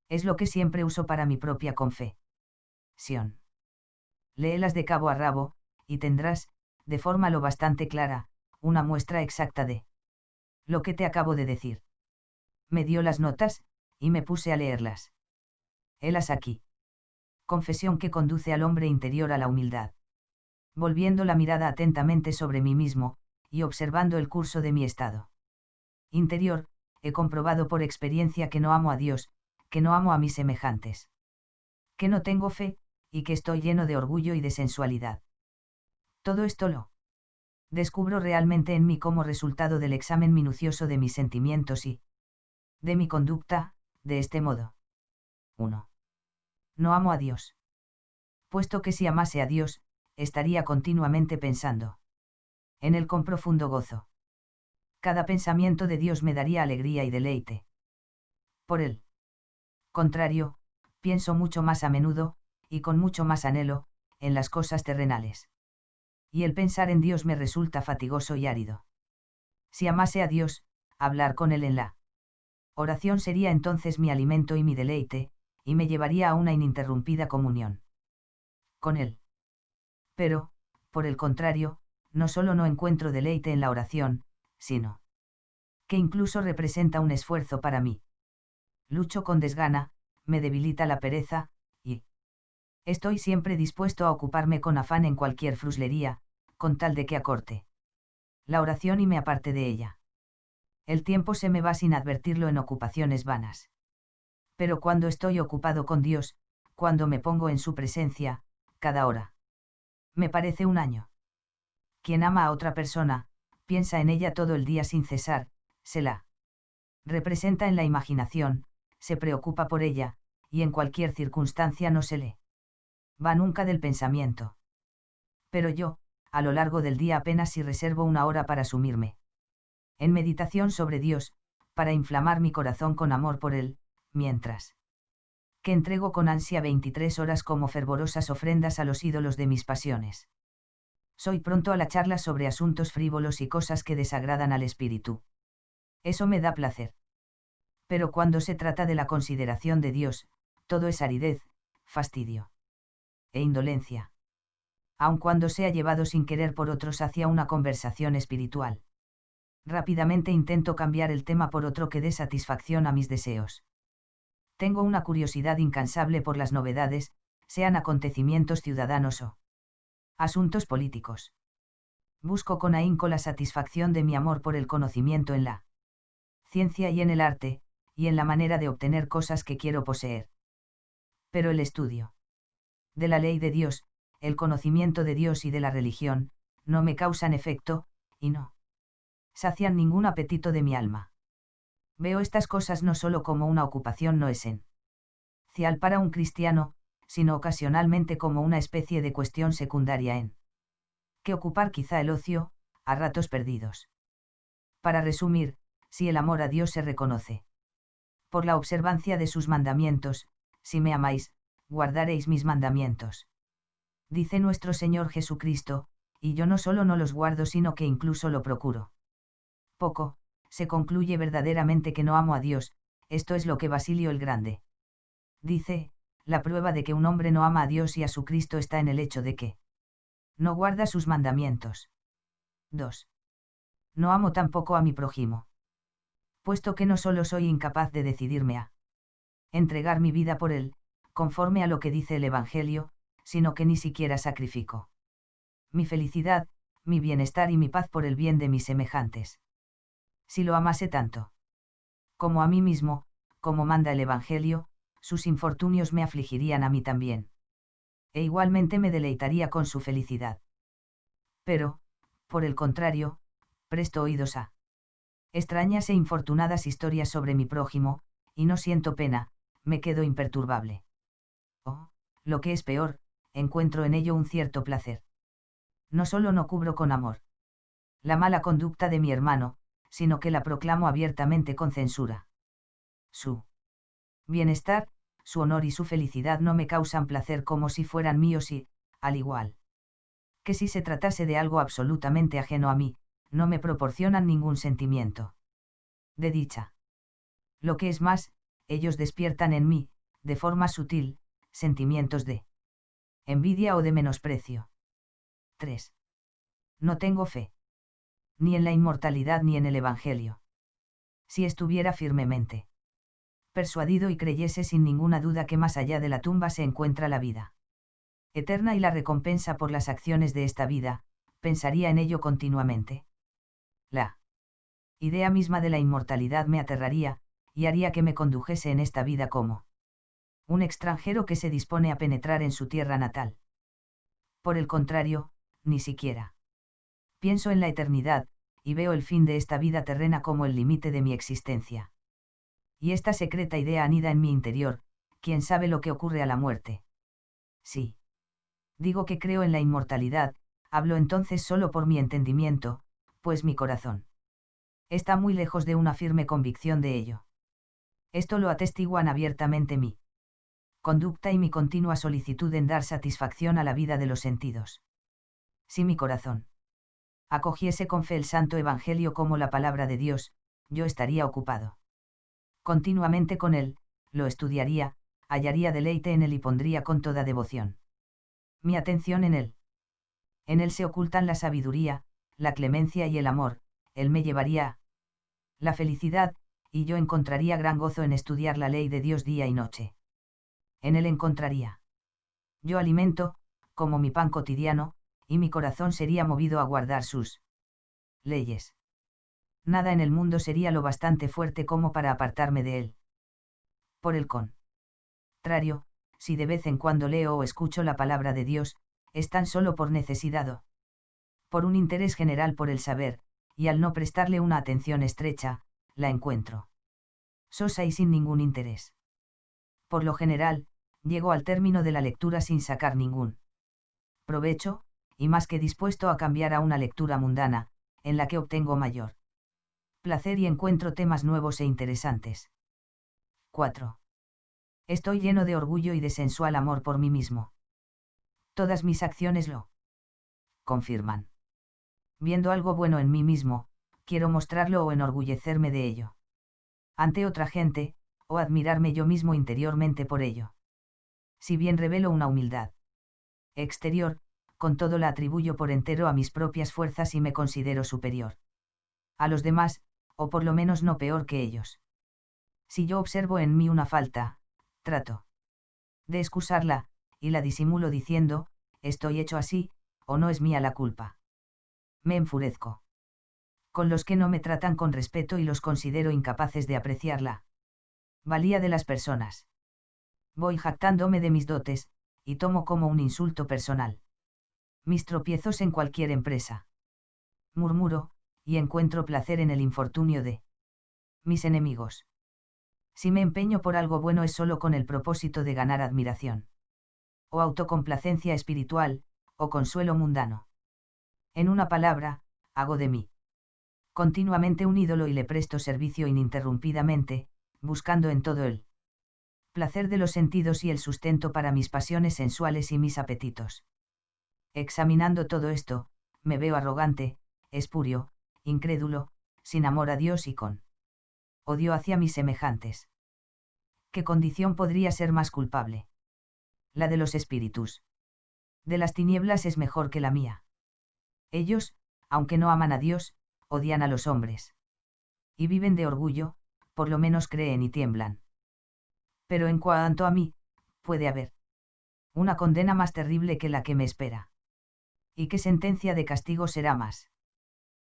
Speaker 1: Es lo que siempre uso para mi propia confesión. Léelas de cabo a rabo, y tendrás, de forma lo bastante clara, una muestra exacta de lo que te acabo de decir. Me dio las notas, y me puse a leerlas. Helas aquí. Confesión que conduce al hombre interior a la humildad. Volviendo la mirada atentamente sobre mí mismo, y observando el curso de mi estado interior, he comprobado por experiencia que no amo a Dios, que no amo a mis semejantes, que no tengo fe, y que estoy lleno de orgullo y de sensualidad. Todo esto lo descubro realmente en mí como resultado del examen minucioso de mis sentimientos y de mi conducta, de este modo. 1. No amo a Dios. Puesto que si amase a Dios, estaría continuamente pensando en Él con profundo gozo. Cada pensamiento de Dios me daría alegría y deleite. Por el contrario, pienso mucho más a menudo, y con mucho más anhelo, en las cosas terrenales. Y el pensar en Dios me resulta fatigoso y árido. Si amase a Dios, hablar con Él en la oración sería entonces mi alimento y mi deleite, y me llevaría a una ininterrumpida comunión con Él. Pero, por el contrario, no solo no encuentro deleite en la oración, sino que incluso representa un esfuerzo para mí. Lucho con desgana, me debilita la pereza, y estoy siempre dispuesto a ocuparme con afán en cualquier fruslería, con tal de que acorte la oración y me aparte de ella. El tiempo se me va sin advertirlo en ocupaciones vanas. Pero cuando estoy ocupado con Dios, cuando me pongo en su presencia, cada hora me parece un año. Quien ama a otra persona, piensa en ella todo el día sin cesar, se la representa en la imaginación, se preocupa por ella, y en cualquier circunstancia no se le va nunca del pensamiento. Pero yo, a lo largo del día apenas si reservo una hora para sumirme en meditación sobre Dios, para inflamar mi corazón con amor por Él, mientras que entrego con ansia 23 horas como fervorosas ofrendas a los ídolos de mis pasiones. Soy pronto a la charla sobre asuntos frívolos y cosas que desagradan al espíritu. Eso me da placer. Pero cuando se trata de la consideración de Dios, todo es aridez, fastidio e indolencia. Aun cuando sea llevado sin querer por otros hacia una conversación espiritual. Rápidamente intento cambiar el tema por otro que dé satisfacción a mis deseos. Tengo una curiosidad incansable por las novedades, sean acontecimientos ciudadanos o asuntos políticos. Busco con ahínco la satisfacción de mi amor por el conocimiento en la ciencia y en el arte, y en la manera de obtener cosas que quiero poseer. Pero el estudio de la ley de Dios, el conocimiento de Dios y de la religión, no me causan efecto, y no sacian ningún apetito de mi alma. Veo estas cosas no solo como una ocupación no esencial para un cristiano, sino ocasionalmente como una especie de cuestión secundaria en que ocupar quizá el ocio, a ratos perdidos. Para resumir, si el amor a Dios se reconoce por la observancia de sus mandamientos, si me amáis, guardaréis mis mandamientos. Dice nuestro Señor Jesucristo, y yo no solo no los guardo sino que incluso lo procuro. Poco, se concluye verdaderamente que no amo a Dios, esto es lo que Basilio el Grande dice, la prueba de que un hombre no ama a Dios y a su Cristo está en el hecho de que no guarda sus mandamientos. 2. No amo tampoco a mi prójimo. Puesto que no solo soy incapaz de decidirme a entregar mi vida por él, conforme a lo que dice el Evangelio, sino que ni siquiera sacrifico mi felicidad, mi bienestar y mi paz por el bien de mis semejantes. Si lo amase tanto como a mí mismo, como manda el Evangelio, sus infortunios me afligirían a mí también. E igualmente me deleitaría con su felicidad. Pero, por el contrario, presto oídos a extrañas e infortunadas historias sobre mi prójimo, y no siento pena, me quedo imperturbable. O, lo que es peor, encuentro en ello un cierto placer. No solo no cubro con amor la mala conducta de mi hermano, sino que la proclamo abiertamente con censura. Su bienestar, su honor y su felicidad no me causan placer como si fueran míos y, al igual que si se tratase de algo absolutamente ajeno a mí, no me proporcionan ningún sentimiento de dicha. Lo que es más, ellos despiertan en mí, de forma sutil, sentimientos de envidia o de menosprecio. 3. No tengo fe ni en la inmortalidad ni en el Evangelio. Si estuviera firmemente persuadido y creyese sin ninguna duda que más allá de la tumba se encuentra la vida eterna y la recompensa por las acciones de esta vida, pensaría en ello continuamente. La idea misma de la inmortalidad me aterraría, y haría que me condujese en esta vida como un extranjero que se dispone a penetrar en su tierra natal. Por el contrario, ni siquiera pienso en la eternidad, y veo el fin de esta vida terrena como el límite de mi existencia. Y esta secreta idea anida en mi interior, ¿quién sabe lo que ocurre a la muerte? Sí. Digo que creo en la inmortalidad, hablo entonces solo por mi entendimiento, pues mi corazón está muy lejos de una firme convicción de ello. Esto lo atestiguan abiertamente mi conducta y mi continua solicitud en dar satisfacción a la vida de los sentidos. Si mi corazón acogiese con fe el Santo Evangelio como la palabra de Dios, yo estaría ocupado continuamente con él, lo estudiaría, hallaría deleite en él y pondría con toda devoción mi atención en él. En él se ocultan la sabiduría, la clemencia y el amor, él me llevaría a la felicidad, y yo encontraría gran gozo en estudiar la ley de Dios día y noche. En él encontraría yo alimento, como mi pan cotidiano, y mi corazón sería movido a guardar sus leyes. Nada en el mundo sería lo bastante fuerte como para apartarme de él. Por el contrario, si de vez en cuando leo o escucho la palabra de Dios, es tan solo por necesidad o por un interés general por el saber, y al no prestarle una atención estrecha, la encuentro sosa y sin ningún interés. Por lo general, llego al término de la lectura sin sacar ningún provecho, y más que dispuesto a cambiar a una lectura mundana, en la que obtengo mayor placer y encuentro temas nuevos e interesantes. 4. Estoy lleno de orgullo y de sensual amor por mí mismo. Todas mis acciones lo confirman. Viendo algo bueno en mí mismo, quiero mostrarlo o enorgullecerme de ello ante otra gente, o admirarme yo mismo interiormente por ello. Si bien revelo una humildad exterior, con todo la atribuyo por entero a mis propias fuerzas y me considero superior a los demás, o por lo menos no peor que ellos. Si yo observo en mí una falta, trato de excusarla, y la disimulo diciendo, estoy hecho así, o no es mía la culpa. Me enfurezco con los que no me tratan con respeto y los considero incapaces de apreciar la valía de las personas. Voy jactándome de mis dotes, y tomo como un insulto personal mis tropiezos en cualquier empresa. Murmuro, y encuentro placer en el infortunio de mis enemigos. Si me empeño por algo bueno es solo con el propósito de ganar admiración, o autocomplacencia espiritual, o consuelo mundano. En una palabra, hago de mí continuamente un ídolo y le presto servicio ininterrumpidamente, buscando en todo el placer de los sentidos y el sustento para mis pasiones sensuales y mis apetitos. Examinando todo esto, me veo arrogante, espurio, incrédulo, sin amor a Dios y con odio hacia mis semejantes. ¿Qué condición podría ser más culpable? La de los espíritus de las tinieblas es mejor que la mía. Ellos, aunque no aman a Dios, odian a los hombres. Y viven de orgullo, por lo menos creen y tiemblan. Pero en cuanto a mí, puede haber una condena más terrible que la que me espera. ¿Y qué sentencia de castigo será más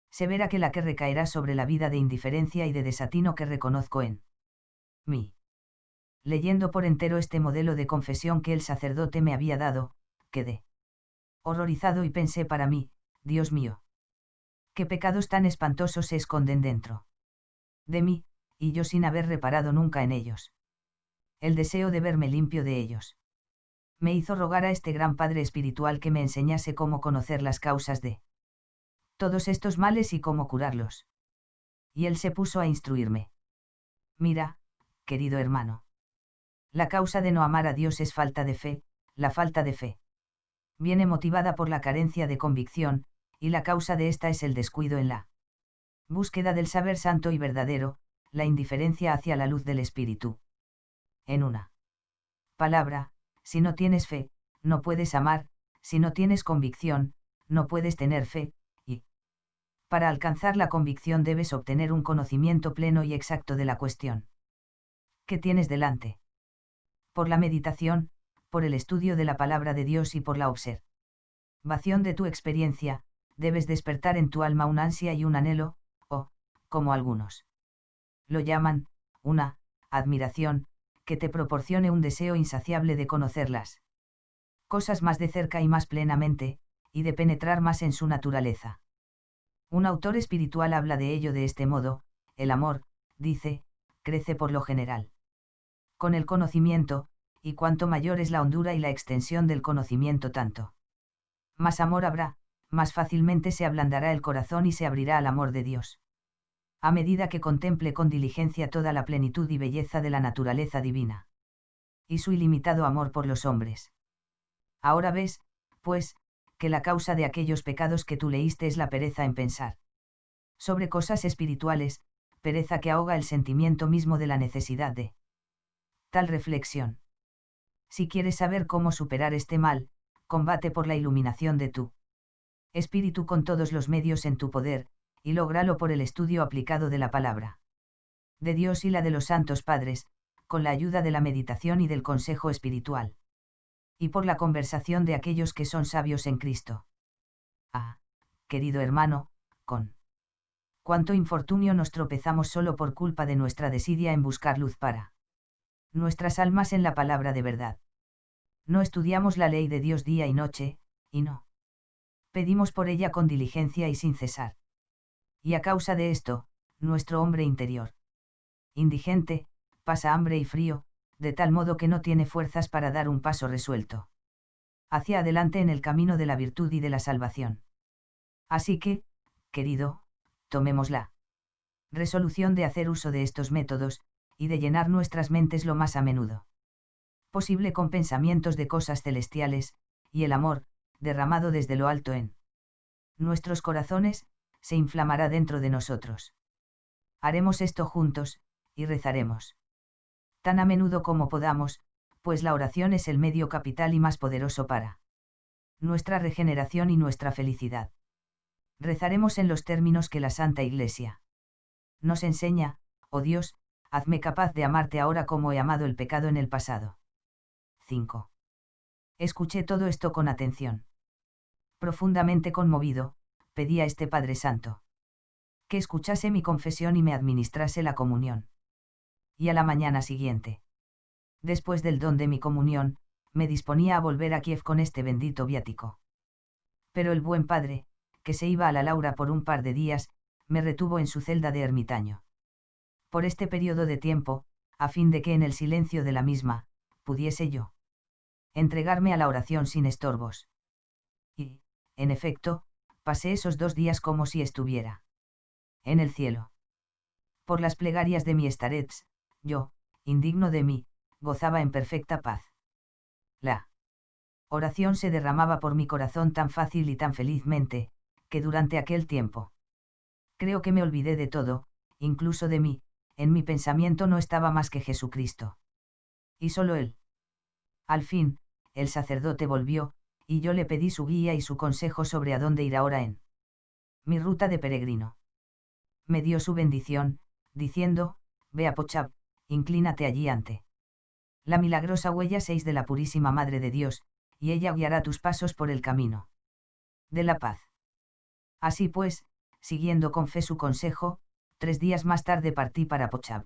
Speaker 1: severa que la que recaerá sobre la vida de indiferencia y de desatino que reconozco en mí? Leyendo por entero este modelo de confesión que el sacerdote me había dado, quedé horrorizado y pensé para mí, Dios mío, qué pecados tan espantosos se esconden dentro de mí, y yo sin haber reparado nunca en ellos. El deseo de verme limpio de ellos me hizo rogar a este gran Padre espiritual que me enseñase cómo conocer las causas de todos estos males y cómo curarlos. Y él se puso a instruirme. Mira, querido hermano. La causa de no amar a Dios es falta de fe, la falta de fe viene motivada por la carencia de convicción, y la causa de esta es el descuido en la búsqueda del saber santo y verdadero, la indiferencia hacia la luz del Espíritu. En una palabra, si no tienes fe, no puedes amar, si no tienes convicción, no puedes tener fe, y para alcanzar la convicción debes obtener un conocimiento pleno y exacto de la cuestión que tienes delante. Por la meditación, por el estudio de la palabra de Dios y por la observación de tu experiencia, debes despertar en tu alma un ansia y un anhelo, o, como algunos lo llaman, una admiración, que te proporcione un deseo insaciable de conocerlas cosas más de cerca y más plenamente, y de penetrar más en su naturaleza. Un autor espiritual habla de ello de este modo: el amor, dice, crece por lo general con el conocimiento, y cuanto mayor es la hondura y la extensión del conocimiento, tanto más amor habrá, más fácilmente se ablandará el corazón y se abrirá al amor de Dios. A medida que contemple con diligencia toda la plenitud y belleza de la naturaleza divina y su ilimitado amor por los hombres. Ahora ves, pues, que la causa de aquellos pecados que tú leíste es la pereza en pensar sobre cosas espirituales, pereza que ahoga el sentimiento mismo de la necesidad de tal reflexión. Si quieres saber cómo superar este mal, combate por la iluminación de tu espíritu con todos los medios en tu poder, y lógralo por el estudio aplicado de la palabra de Dios y la de los santos padres, con la ayuda de la meditación y del consejo espiritual. Y por la conversación de aquellos que son sabios en Cristo. Ah, querido hermano, con cuánto infortunio nos tropezamos solo por culpa de nuestra desidia en buscar luz para nuestras almas en la palabra de verdad. No estudiamos la ley de Dios día y noche, y no pedimos por ella con diligencia y sin cesar. Y a causa de esto, nuestro hombre interior, indigente, pasa hambre y frío, de tal modo que no tiene fuerzas para dar un paso resuelto hacia adelante en el camino de la virtud y de la salvación. Así que, querido, tomemos la resolución de hacer uso de estos métodos, y de llenar nuestras mentes lo más a menudo posible con pensamientos de cosas celestiales, y el amor, derramado desde lo alto en nuestros corazones, se inflamará dentro de nosotros. Haremos esto juntos, y rezaremos tan a menudo como podamos, pues la oración es el medio capital y más poderoso para nuestra regeneración y nuestra felicidad. Rezaremos en los términos que la Santa Iglesia nos enseña: oh Dios, hazme capaz de amarte ahora como he amado el pecado en el pasado. 5. Escuché todo esto con atención. Profundamente conmovido, pedí a este Padre Santo que escuchase mi confesión y me administrase la comunión. Y a la mañana siguiente, después del don de mi comunión, me disponía a volver a Kiev con este bendito viático. Pero el buen padre, que se iba a la Laura por un par de días, me retuvo en su celda de ermitaño. Por este periodo de tiempo, a fin de que en el silencio de la misma, pudiese yo entregarme a la oración sin estorbos. Y, en efecto, pasé esos 2 días como si estuviera en el cielo. Por las plegarias de mi starets, yo, indigno de mí, gozaba en perfecta paz. La oración se derramaba por mi corazón tan fácil y tan felizmente, que durante aquel tiempo creo que me olvidé de todo, incluso de mí, en mi pensamiento no estaba más que Jesucristo. Y solo Él. Al fin, el sacerdote volvió, y yo le pedí su guía y su consejo sobre a dónde ir ahora en mi ruta de peregrino. Me dio su bendición, diciendo, ve a Pochab, inclínate allí ante la milagrosa huella 6 de la Purísima Madre de Dios, y ella guiará tus pasos por el camino de la paz. Así pues, siguiendo con fe su consejo, 3 días más tarde partí para Pochab.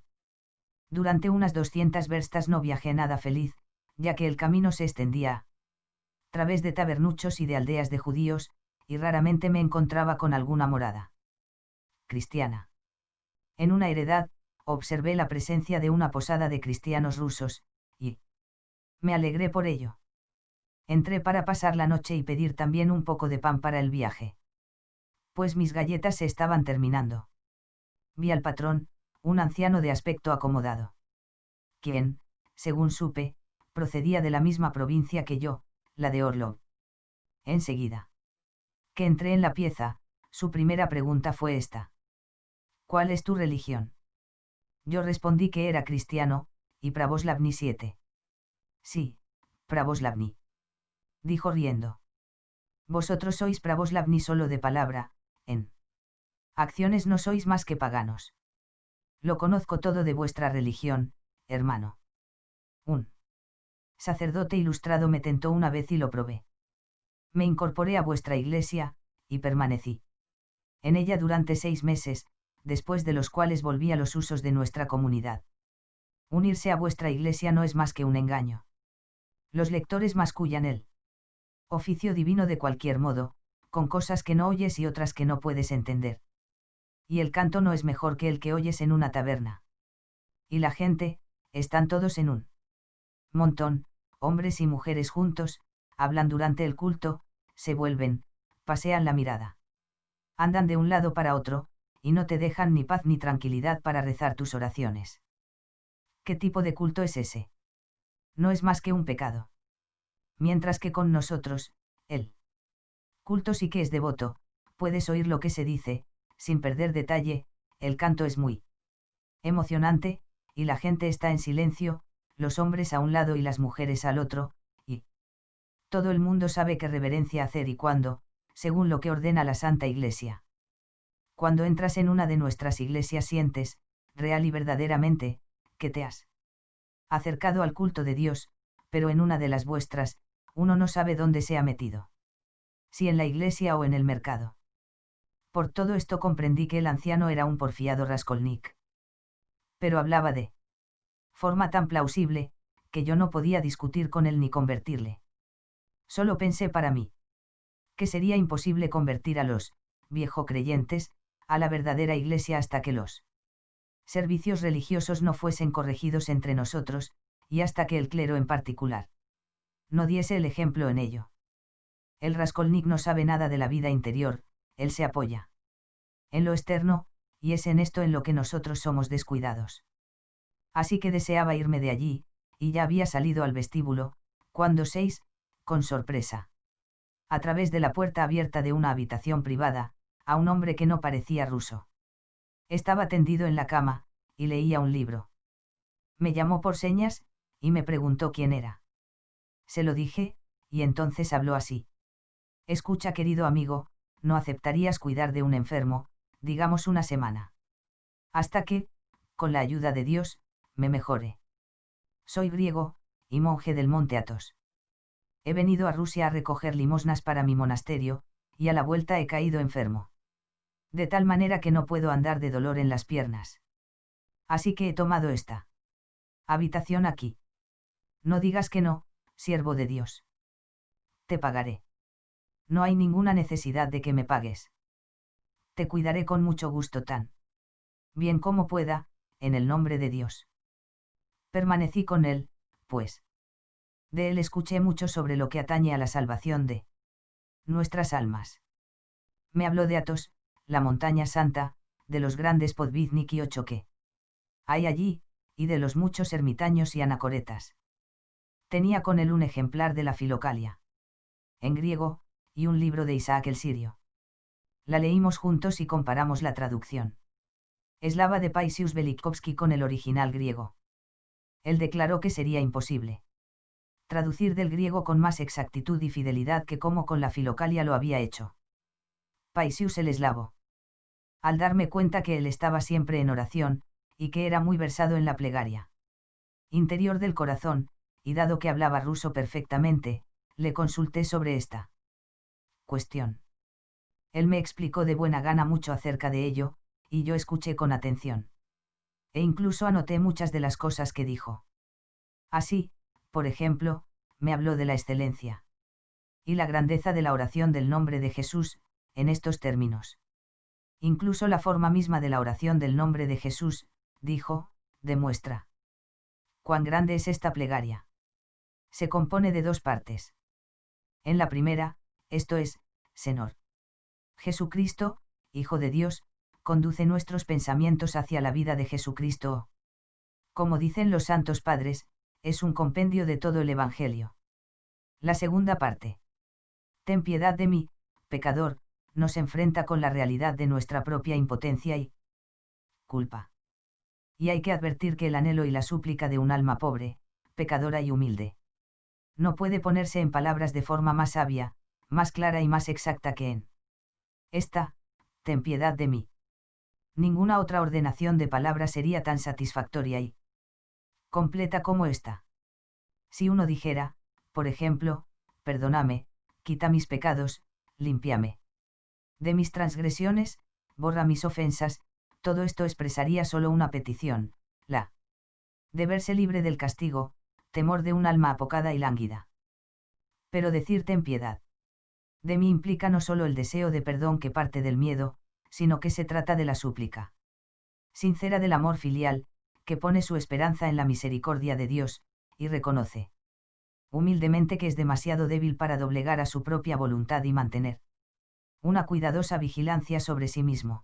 Speaker 1: Durante unas 200 verstas no viajé nada feliz, ya que el camino se extendía a través de tabernuchos y de aldeas de judíos, y raramente me encontraba con alguna morada cristiana. En una heredad, observé la presencia de una posada de cristianos rusos, y me alegré por ello. Entré para pasar la noche y pedir también un poco de pan para el viaje. Pues mis galletas se estaban terminando. Vi al patrón, un anciano de aspecto acomodado, quien, según supe, procedía de la misma provincia que yo, la de Orlov. Enseguida que entré en la pieza, su primera pregunta fue esta: ¿cuál es tu religión? Yo respondí que era cristiano, y Pravoslavny 7. Sí, Pravoslavny, dijo riendo. Vosotros sois Pravoslavny solo de palabra, en acciones no sois más que paganos. Lo conozco todo de vuestra religión, hermano. Un sacerdote ilustrado me tentó una vez y lo probé. Me incorporé a vuestra iglesia, y permanecí en ella durante 6 meses, después de los cuales volví a los usos de nuestra comunidad. Unirse a vuestra iglesia no es más que un engaño. Los lectores mascullan el oficio divino de cualquier modo, con cosas que no oyes y otras que no puedes entender. Y el canto no es mejor que el que oyes en una taberna. Y la gente, están todos en un montón, hombres y mujeres juntos, hablan durante el culto, se vuelven, pasean la mirada. Andan de un lado para otro, y no te dejan ni paz ni tranquilidad para rezar tus oraciones. ¿Qué tipo de culto es ese? No es más que un pecado. Mientras que con nosotros, el culto sí que es devoto, puedes oír lo que se dice, sin perder detalle, el canto es muy emocionante, y la gente está en silencio, los hombres a un lado y las mujeres al otro, y todo el mundo sabe qué reverencia hacer y cuándo, según lo que ordena la Santa Iglesia. Cuando entras en una de nuestras iglesias sientes, real y verdaderamente, que te has acercado al culto de Dios, pero en una de las vuestras, uno no sabe dónde se ha metido. Si en la iglesia o en el mercado. Por todo esto comprendí que el anciano era un porfiado Raskolnik. Pero hablaba de forma tan plausible, que yo no podía discutir con él ni convertirle. Solo pensé para mí que sería imposible convertir a los viejo creyentes a la verdadera iglesia hasta que los servicios religiosos no fuesen corregidos entre nosotros, y hasta que el clero en particular no diese el ejemplo en ello. El Raskolnik no sabe nada de la vida interior, él se apoya en lo externo, y es en esto en lo que nosotros somos descuidados. Así que deseaba irme de allí, y ya había salido al vestíbulo, cuando con sorpresa, a través de la puerta abierta de una habitación privada, a un hombre que no parecía ruso. Estaba tendido en la cama, y leía un libro. Me llamó por señas, y me preguntó quién era. Se lo dije, y entonces habló así. Escucha, querido amigo, no aceptarías cuidar de un enfermo, digamos una semana. Hasta que, con la ayuda de Dios, me mejore. Soy griego, y monje del monte Athos. He venido a Rusia a recoger limosnas para mi monasterio, y a la vuelta he caído enfermo. De tal manera que no puedo andar de dolor en las piernas. Así que he tomado esta habitación aquí. No digas que no, siervo de Dios. Te pagaré. No hay ninguna necesidad de que me pagues. Te cuidaré con mucho gusto tan bien como pueda, en el nombre de Dios. Permanecí con él, pues. De él escuché mucho sobre lo que atañe a la salvación de nuestras almas. Me habló de Athos, la montaña santa, de los grandes Podvídnik y Ocho que hay allí, y de los muchos ermitaños y anacoretas. Tenía con él un ejemplar de la Filocalia, en griego, y un libro de Isaac el Sirio. La leímos juntos y comparamos la traducción eslava de Paisius Velikovsky con el original griego. Él declaró que sería imposible traducir del griego con más exactitud y fidelidad que como con la Filocalia lo había hecho Paisius el eslavo. Al darme cuenta que él estaba siempre en oración, y que era muy versado en la plegaria interior del corazón, y dado que hablaba ruso perfectamente, le consulté sobre esta cuestión. Él me explicó de buena gana mucho acerca de ello, y yo escuché con atención. E incluso anoté muchas de las cosas que dijo. Así, por ejemplo, me habló de la excelencia y la grandeza de la oración del nombre de Jesús, en estos términos. Incluso la forma misma de la oración del nombre de Jesús, dijo, demuestra cuán grande es esta plegaria. Se compone de dos partes. En la primera, esto es, Señor Jesucristo, Hijo de Dios, conduce nuestros pensamientos hacia la vida de Jesucristo. Como dicen los santos padres, es un compendio de todo el Evangelio. La segunda parte. Ten piedad de mí, pecador, nos enfrenta con la realidad de nuestra propia impotencia y culpa. Y hay que advertir que el anhelo y la súplica de un alma pobre, pecadora y humilde, no puede ponerse en palabras de forma más sabia, más clara y más exacta que en esta, ten piedad de mí. Ninguna otra ordenación de palabras sería tan satisfactoria y completa como esta. Si uno dijera, por ejemplo, perdóname, quita mis pecados, límpiame de mis transgresiones, borra mis ofensas, todo esto expresaría solo una petición, la de verse libre del castigo, temor de un alma apocada y lánguida. Pero decir ten piedad de mí implica no solo el deseo de perdón que parte del miedo, sino que se trata de la súplica sincera del amor filial, que pone su esperanza en la misericordia de Dios, y reconoce humildemente que es demasiado débil para doblegar a su propia voluntad y mantener una cuidadosa vigilancia sobre sí mismo.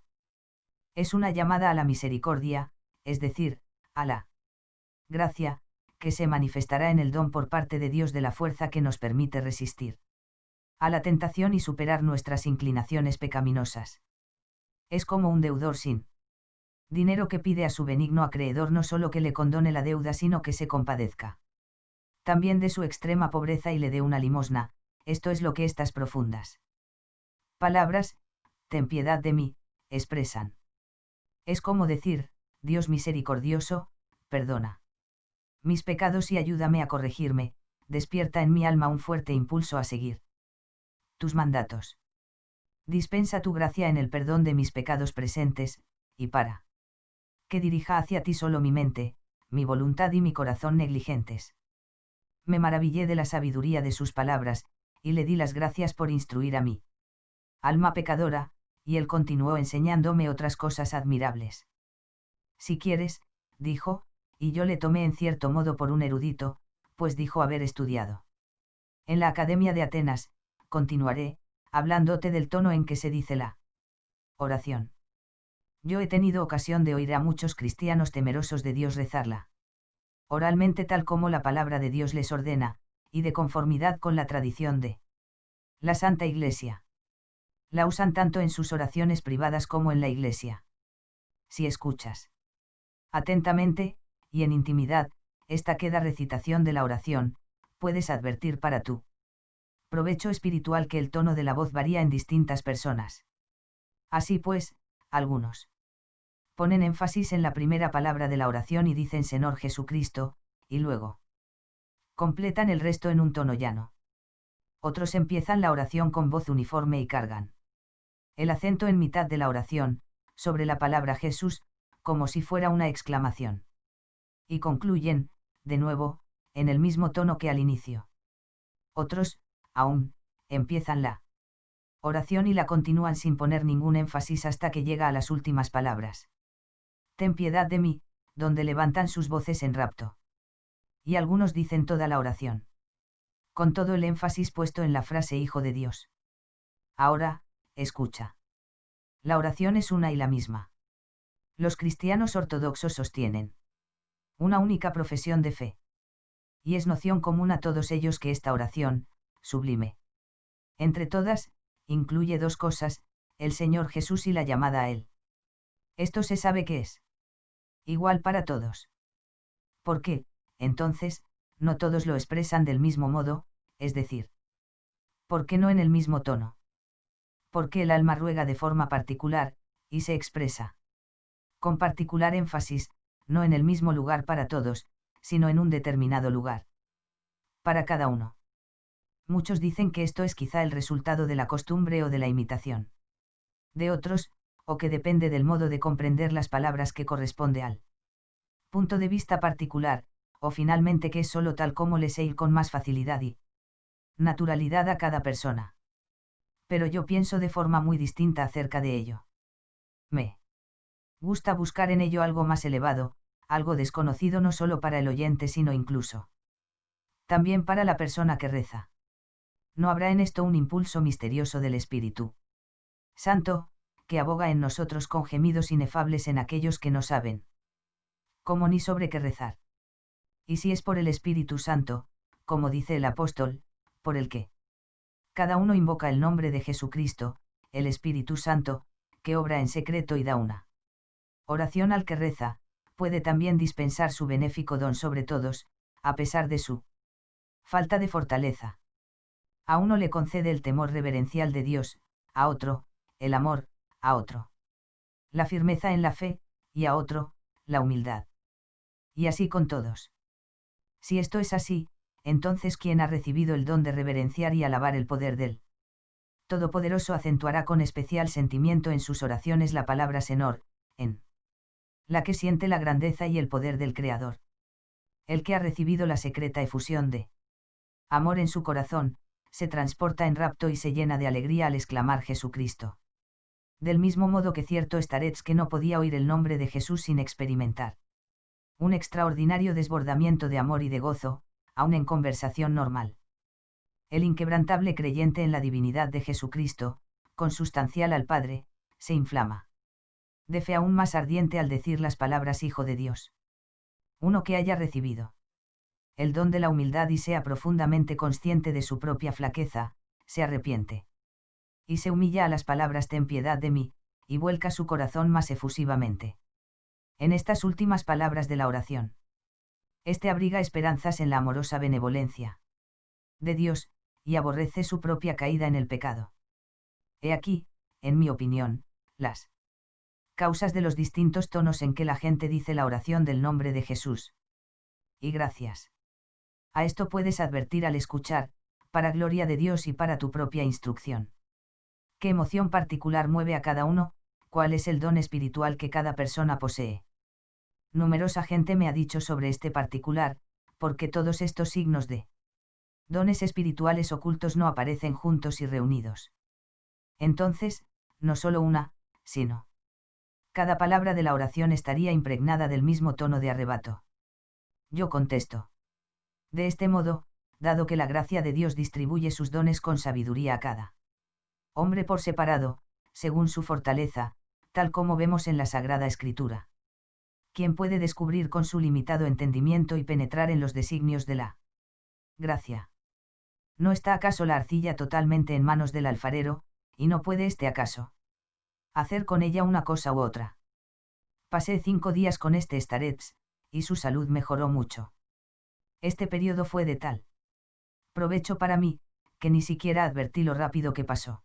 Speaker 1: Es una llamada a la misericordia, es decir, a la gracia, que se manifestará en el don por parte de Dios de la fuerza que nos permite resistir a la tentación y superar nuestras inclinaciones pecaminosas. Es como un deudor sin dinero que pide a su benigno acreedor no solo que le condone la deuda, sino que se compadezca también de su extrema pobreza y le dé una limosna. Esto es lo que estas profundas palabras, ten piedad de mí, expresan. Es como decir, Dios misericordioso, perdona mis pecados y ayúdame a corregirme, despierta en mi alma un fuerte impulso a seguir tus mandatos. Dispensa tu gracia en el perdón de mis pecados presentes, y para que dirija hacia ti solo mi mente, mi voluntad y mi corazón negligentes. Me maravillé de la sabiduría de sus palabras, y le di las gracias por instruir a mí alma pecadora, y él continuó enseñándome otras cosas admirables. Si quieres, dijo, y yo le tomé en cierto modo por un erudito, pues dijo haber estudiado en la Academia de Atenas, continuaré, hablándote del tono en que se dice la oración. Yo he tenido ocasión de oír a muchos cristianos temerosos de Dios rezarla oralmente tal como la palabra de Dios les ordena, y de conformidad con la tradición de la Santa Iglesia. La usan tanto en sus oraciones privadas como en la Iglesia. Si escuchas atentamente, y en intimidad, esta queda recitación de la oración, puedes advertir para tu provecho espiritual que el tono de la voz varía en distintas personas. Así pues, algunos ponen énfasis en la primera palabra de la oración y dicen Señor Jesucristo, y luego completan el resto en un tono llano. Otros empiezan la oración con voz uniforme y cargan el acento en mitad de la oración, sobre la palabra Jesús, como si fuera una exclamación. Y concluyen, de nuevo, en el mismo tono que al inicio. Otros, aún, empiezan la oración y la continúan sin poner ningún énfasis hasta que llega a las últimas palabras. Ten piedad de mí, donde levantan sus voces en rapto. Y algunos dicen toda la oración con todo el énfasis puesto en la frase Hijo de Dios. Ahora, escucha. La oración es una y la misma. Los cristianos ortodoxos sostienen una única profesión de fe. Y es noción común a todos ellos que esta oración, sublime. Entre todas, incluye dos cosas, el Señor Jesús y la llamada a Él. Esto se sabe que es igual para todos. ¿Por qué, entonces, no todos lo expresan del mismo modo, es decir? ¿Por qué no en el mismo tono? Porque el alma ruega de forma particular, y se expresa con particular énfasis, no en el mismo lugar para todos, sino en un determinado lugar. Para cada uno. Muchos dicen que esto es quizá el resultado de la costumbre o de la imitación de otros, o que depende del modo de comprender las palabras que corresponde al punto de vista particular, o finalmente que es solo tal como les ir con más facilidad y naturalidad a cada persona. Pero yo pienso de forma muy distinta acerca de ello. Me gusta buscar en ello algo más elevado, algo desconocido no solo para el oyente sino incluso también para la persona que reza. ¿No habrá en esto un impulso misterioso del Espíritu Santo, que aboga en nosotros con gemidos inefables en aquellos que no saben cómo ni sobre qué rezar? Y si es por el Espíritu Santo, como dice el apóstol, por el que cada uno invoca el nombre de Jesucristo, el Espíritu Santo, que obra en secreto y da una oración al que reza, puede también dispensar su benéfico don sobre todos, a pesar de su falta de fortaleza. A uno le concede el temor reverencial de Dios, a otro, el amor, a otro, la firmeza en la fe, y a otro, la humildad. Y así con todos. Si esto es así, entonces quien ha recibido el don de reverenciar y alabar el poder del Todopoderoso acentuará con especial sentimiento en sus oraciones la palabra Senor, en la que siente la grandeza y el poder del Creador. El que ha recibido la secreta efusión de amor en su corazón, se transporta en rapto y se llena de alegría al exclamar Jesucristo. Del mismo modo que cierto starets que no podía oír el nombre de Jesús sin experimentar un extraordinario desbordamiento de amor y de gozo, aun en conversación normal. El inquebrantable creyente en la divinidad de Jesucristo, consustancial al Padre, se inflama de fe aún más ardiente al decir las palabras Hijo de Dios. Uno que haya recibido el don de la humildad y sea profundamente consciente de su propia flaqueza, se arrepiente. Y se humilla a las palabras ten piedad de mí, y vuelca su corazón más efusivamente en estas últimas palabras de la oración. Este abriga esperanzas en la amorosa benevolencia de Dios, y aborrece su propia caída en el pecado. He aquí, en mi opinión, las causas de los distintos tonos en que la gente dice la oración del nombre de Jesús. Y gracias a esto puedes advertir al escuchar, para gloria de Dios y para tu propia instrucción. ¿Qué emoción particular mueve a cada uno? ¿Cuál es el don espiritual que cada persona posee? Numerosa gente me ha dicho sobre este particular, porque todos estos signos de dones espirituales ocultos no aparecen juntos y reunidos. Entonces, no solo una, sino cada palabra de la oración estaría impregnada del mismo tono de arrebato. Yo contesto. De este modo, dado que la gracia de Dios distribuye sus dones con sabiduría a cada hombre por separado, según su fortaleza, tal como vemos en la Sagrada Escritura. ¿Quién puede descubrir con su limitado entendimiento y penetrar en los designios de la gracia? ¿No está acaso la arcilla totalmente en manos del alfarero, y no puede éste acaso hacer con ella una cosa u otra? Pasé 5 días con este starets, y su salud mejoró mucho. Este periodo fue de tal provecho para mí, que ni siquiera advertí lo rápido que pasó.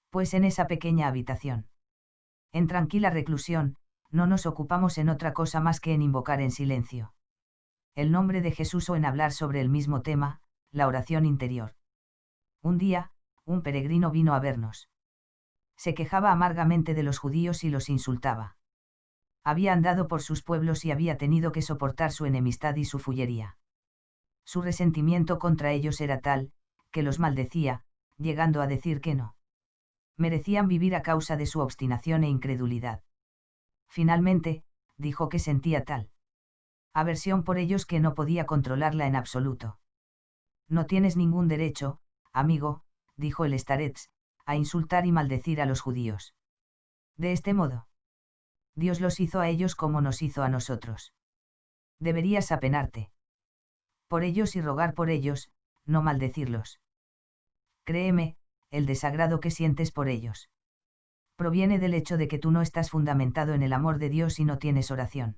Speaker 1: Pues en esa pequeña habitación, en tranquila reclusión, no nos ocupamos en otra cosa más que en invocar en silencio el nombre de Jesús o en hablar sobre el mismo tema, la oración interior. Un día, un peregrino vino a vernos. Se quejaba amargamente de los judíos y los insultaba. Había andado por sus pueblos y había tenido que soportar su enemistad y su fullería. Su resentimiento contra ellos era tal, que los maldecía, llegando a decir que no merecían vivir a causa de su obstinación e incredulidad. Finalmente, dijo que sentía tal aversión por ellos que no podía controlarla en absoluto. No tienes ningún derecho, amigo, dijo el starets, a insultar y maldecir a los judíos. De este modo, Dios los hizo a ellos como nos hizo a nosotros. Deberías apenarte por ellos y rogar por ellos, no maldecirlos. Créeme, el desagrado que sientes por ellos proviene del hecho de que tú no estás fundamentado en el amor de Dios y no tienes oración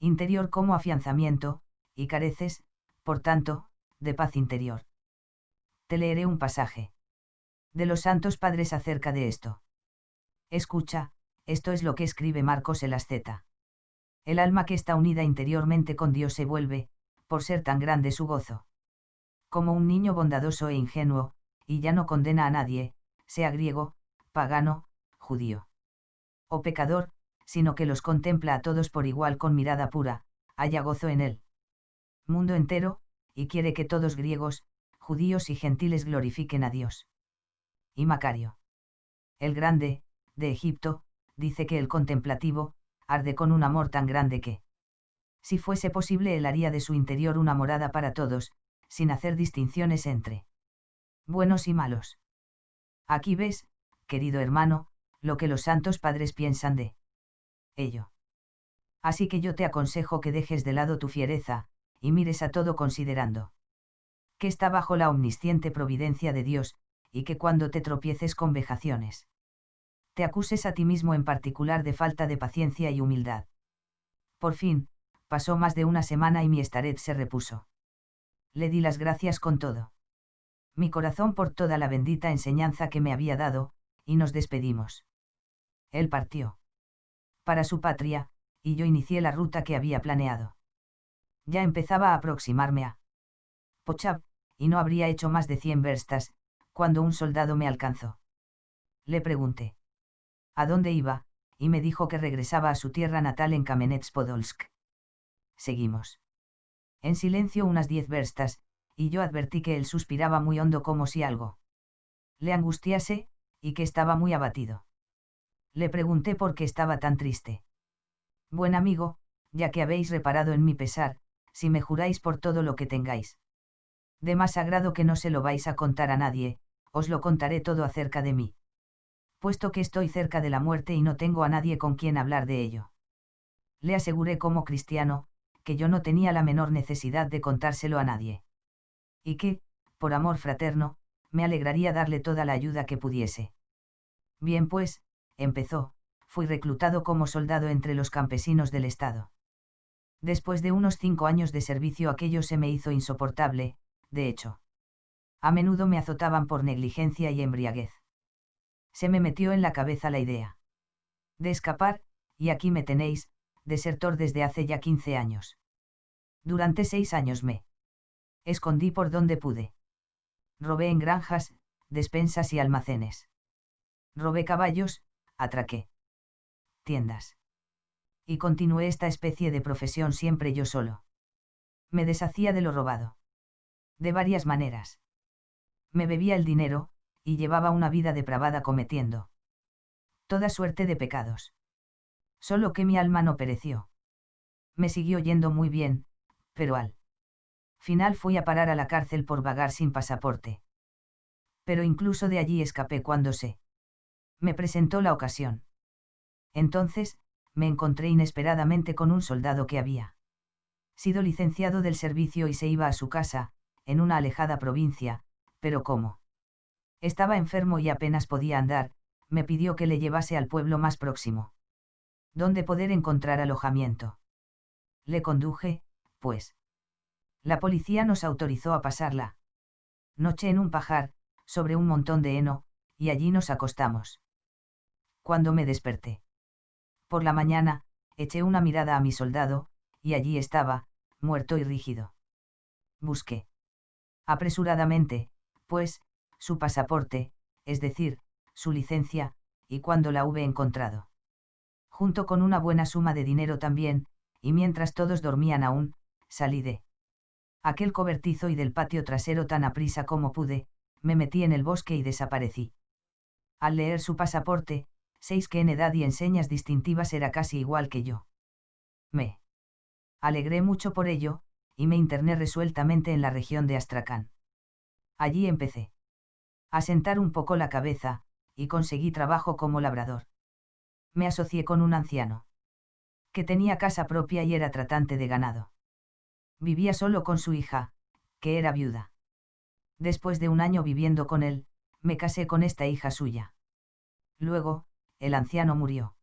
Speaker 1: interior como afianzamiento, y careces, por tanto, de paz interior. Te leeré un pasaje de los Santos Padres acerca de esto. Escucha, esto es lo que escribe Marcos el asceta. El alma que está unida interiormente con Dios se vuelve, por ser tan grande su gozo, como un niño bondadoso e ingenuo, y ya no condena a nadie, sea griego, pagano, judío o pecador, sino que los contempla a todos por igual con mirada pura, haya gozo en él mundo entero, y quiere que todos griegos, judíos y gentiles glorifiquen a Dios. Y Macario, el grande, de Egipto, dice que el contemplativo, arde con un amor tan grande que, si fuese posible, él haría de su interior una morada para todos, sin hacer distinciones entre buenos y malos. Aquí ves, querido hermano, lo que los santos padres piensan de ello. Así que yo te aconsejo que dejes de lado tu fiereza, y mires a todo considerando que está bajo la omnisciente providencia de Dios, y que cuando te tropieces con vejaciones, te acuses a ti mismo en particular de falta de paciencia y humildad. Por fin, pasó más de una semana y mi Staret se repuso. Le di las gracias con todo mi corazón por toda la bendita enseñanza que me había dado, y nos despedimos. Él partió para su patria, y yo inicié la ruta que había planeado. Ya empezaba a aproximarme a Pochab, y no habría hecho más de 100 verstas, cuando un soldado me alcanzó. Le pregunté a dónde iba, y me dijo que regresaba a su tierra natal en Kamenets-Podolsk. Seguimos en silencio unas 10 verstas, y yo advertí que él suspiraba muy hondo como si algo le angustiase, y que estaba muy abatido. Le pregunté por qué estaba tan triste. Buen amigo, ya que habéis reparado en mi pesar, si me juráis por todo lo que tengáis de más sagrado que no se lo vais a contar a nadie, os lo contaré todo acerca de mí. Puesto que estoy cerca de la muerte y no tengo a nadie con quien hablar de ello. Le aseguré como cristiano, que yo no tenía la menor necesidad de contárselo a nadie. Y que, por amor fraterno, me alegraría darle toda la ayuda que pudiese. Bien pues, empezó, fui reclutado como soldado entre los campesinos del Estado. Después de unos 5 años de servicio aquello se me hizo insoportable, de hecho. A menudo me azotaban por negligencia y embriaguez. Se me metió en la cabeza la idea de escapar, y aquí me tenéis, desertor desde hace ya 15 años. Durante 6 años me escondí por donde pude. Robé en granjas, despensas y almacenes. Robé caballos, atraqué tiendas. Y continué esta especie de profesión siempre yo solo. Me deshacía de lo robado. De varias maneras. Me bebía el dinero, y llevaba una vida depravada cometiendo toda suerte de pecados. Solo que mi alma no pereció. Me siguió yendo muy bien, pero al final fui a parar a la cárcel por vagar sin pasaporte. Pero incluso de allí escapé cuando me presentó la ocasión. Entonces, me encontré inesperadamente con un soldado que había sido licenciado del servicio y se iba a su casa, en una alejada provincia, pero como estaba enfermo y apenas podía andar, me pidió que le llevase al pueblo más próximo, donde poder encontrar alojamiento. Le conduje, pues. La policía nos autorizó a pasar la noche en un pajar, sobre un montón de heno, y allí nos acostamos. Cuando me desperté por la mañana, eché una mirada a mi soldado, y allí estaba, muerto y rígido. Busqué apresuradamente, pues, su pasaporte, es decir, su licencia, y cuando la hube encontrado, junto con una buena suma de dinero también, y mientras todos dormían aún, salí de aquel cobertizo y del patio trasero tan aprisa como pude, me metí en el bosque y desaparecí. Al leer su pasaporte, 6 que en edad y en señas distintivas era casi igual que yo. Me alegré mucho por ello, y me interné resueltamente en la región de Astracán. Allí empecé Asentar un poco la cabeza, y conseguí trabajo como labrador. Me asocié con un anciano, que tenía casa propia y era tratante de ganado. Vivía solo con su hija, que era viuda. Después de un año viviendo con él, me casé con esta hija suya. Luego, el anciano murió.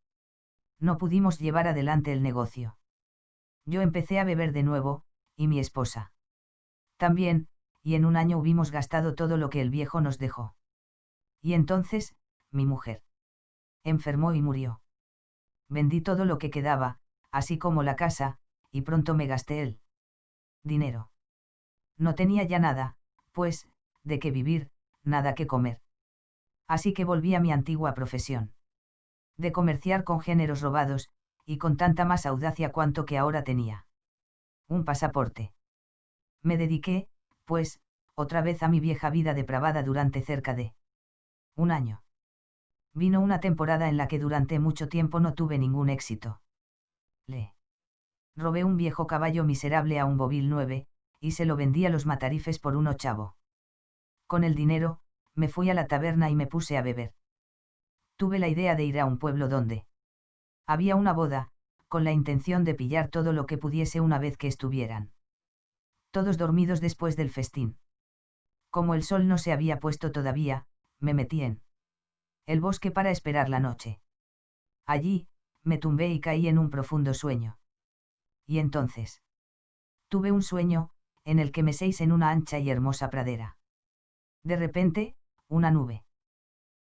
Speaker 1: No pudimos llevar adelante el negocio. Yo empecé a beber de nuevo, y mi esposa también, y en un año hubimos gastado todo lo que el viejo nos dejó. Y entonces, mi mujer enfermó y murió. Vendí todo lo que quedaba, así como la casa, y pronto me gasté el dinero. No tenía ya nada, pues, de qué vivir, nada que comer. Así que volví a mi antigua profesión. De comerciar con géneros robados, y con tanta más audacia cuanto que ahora tenía. Un pasaporte. Me dediqué, pues, otra vez a mi vieja vida depravada durante cerca de un año. Vino una temporada en la que durante mucho tiempo no tuve ningún éxito. Le robé un viejo caballo miserable a un Bovil 9, y se lo vendí a los matarifes por un ochavo. Con el dinero, me fui a la taberna y me puse a beber. Tuve la idea de ir a un pueblo donde había una boda, con la intención de pillar todo lo que pudiese una vez que estuvieran todos dormidos después del festín. Como el sol no se había puesto todavía, me metí en el bosque para esperar la noche. Allí, me tumbé y caí en un profundo sueño. Y entonces tuve un sueño, en el que me seis en una ancha y hermosa pradera. De repente, una nube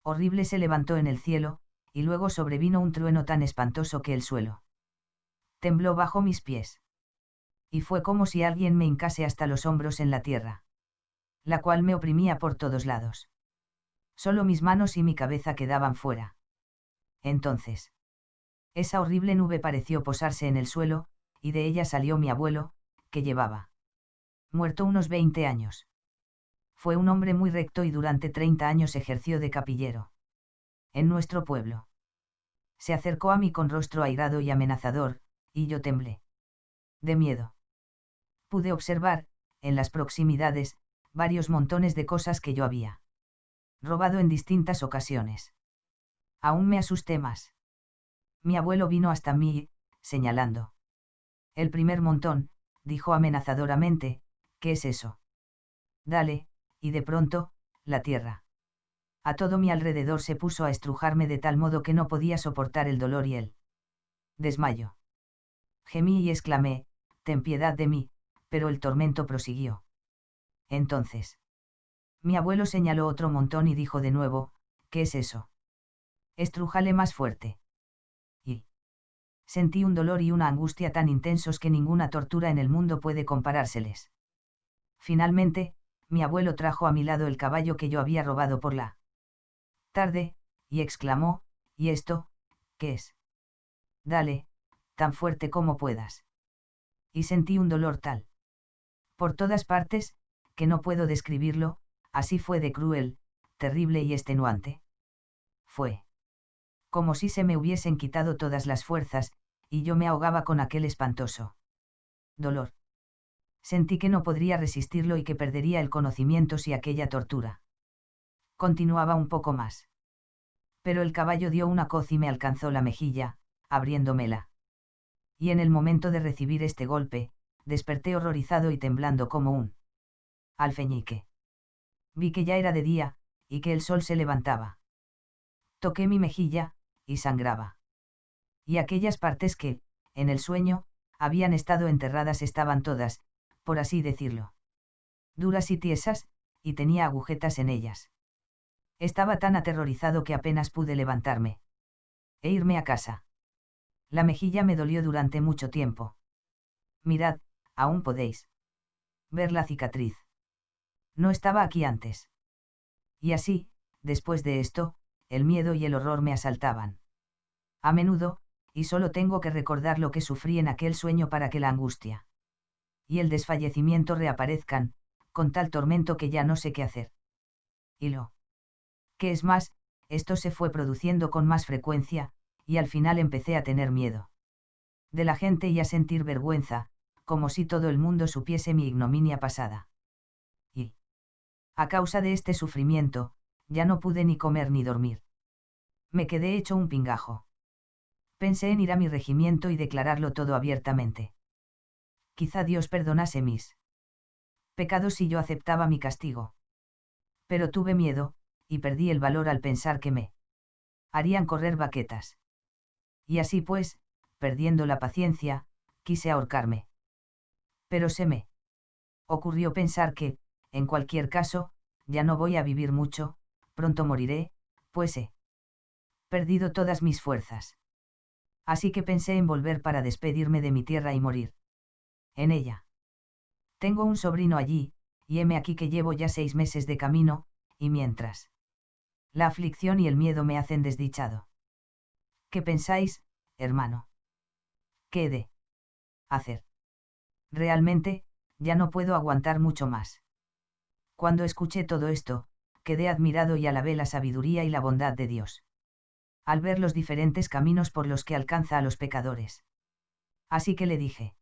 Speaker 1: horrible se levantó en el cielo, y luego sobrevino un trueno tan espantoso que el suelo tembló bajo mis pies. Y fue como si alguien me hincase hasta los hombros en la tierra, la cual me oprimía por todos lados. Solo mis manos y mi cabeza quedaban fuera. Entonces, esa horrible nube pareció posarse en el suelo, y de ella salió mi abuelo, que llevaba muerto unos 20 años. Fue un hombre muy recto y durante 30 años ejerció de capillero en nuestro pueblo. Se acercó a mí con rostro airado y amenazador, y yo temblé de miedo. Pude observar, en las proximidades, varios montones de cosas que yo había robado en distintas ocasiones. Aún me asusté más. Mi abuelo vino hasta mí, señalando. El primer montón, dijo amenazadoramente, ¿qué es eso? Dale, y de pronto, la tierra. A todo mi alrededor se puso a estrujarme de tal modo que no podía soportar el dolor y el desmayo. Gemí y exclamé, ten piedad de mí, pero el tormento prosiguió. Entonces, mi abuelo señaló otro montón y dijo de nuevo, ¿qué es eso? Estrújale más fuerte. Y sentí un dolor y una angustia tan intensos que ninguna tortura en el mundo puede comparárseles. Finalmente, mi abuelo trajo a mi lado el caballo que yo había robado por la tarde, y exclamó, ¿y esto, qué es? Dale, tan fuerte como puedas. Y sentí un dolor tal por todas partes, que no puedo describirlo, así fue de cruel, terrible y extenuante. Fue como si se me hubiesen quitado todas las fuerzas, y yo me ahogaba con aquel espantoso dolor. Sentí que no podría resistirlo y que perdería el conocimiento si aquella tortura continuaba un poco más. Pero el caballo dio una coz y me alcanzó la mejilla, abriéndomela. Y en el momento de recibir este golpe, desperté horrorizado y temblando como un alfeñique. Vi que ya era de día, y que el sol se levantaba. Toqué mi mejilla, y sangraba. Y aquellas partes que, en el sueño, habían estado enterradas estaban todas, por así decirlo, duras y tiesas, y tenía agujetas en ellas. Estaba tan aterrorizado que apenas pude levantarme e irme a casa. La mejilla me dolió durante mucho tiempo. Mirad, aún podéis ver la cicatriz. No estaba aquí antes. Y así, después de esto, el miedo y el horror me asaltaban. A menudo, y solo tengo que recordar lo que sufrí en aquel sueño para que la angustia y el desfallecimiento reaparezcan, con tal tormento que ya no sé qué hacer. Y lo que es más, esto se fue produciendo con más frecuencia, y al final empecé a tener miedo de la gente y a sentir vergüenza, como si todo el mundo supiese mi ignominia pasada. Y a causa de este sufrimiento, Ya no pude ni comer ni dormir. Me quedé hecho un pingajo. Pensé en ir a mi regimiento y declararlo todo abiertamente. Quizá Dios perdonase mis pecados si yo aceptaba mi castigo. Pero tuve miedo, y perdí el valor al pensar que me harían correr baquetas. Y así pues, perdiendo la paciencia, quise ahorcarme. Pero se me ocurrió pensar que, en cualquier caso, ya no voy a vivir mucho, pronto moriré, pues he perdido todas mis fuerzas. Así que pensé en volver para despedirme de mi tierra y morir en ella. Tengo un sobrino allí, y heme aquí que llevo ya 6 meses de camino, y mientras la aflicción y el miedo me hacen desdichado. ¿Qué pensáis, hermano? ¿Qué he de hacer? Realmente, ya no puedo aguantar mucho más. Cuando escuché todo esto, quedé admirado y alabé la sabiduría y la bondad de Dios. Al ver los diferentes caminos por los que alcanza a los pecadores. Así que le dije: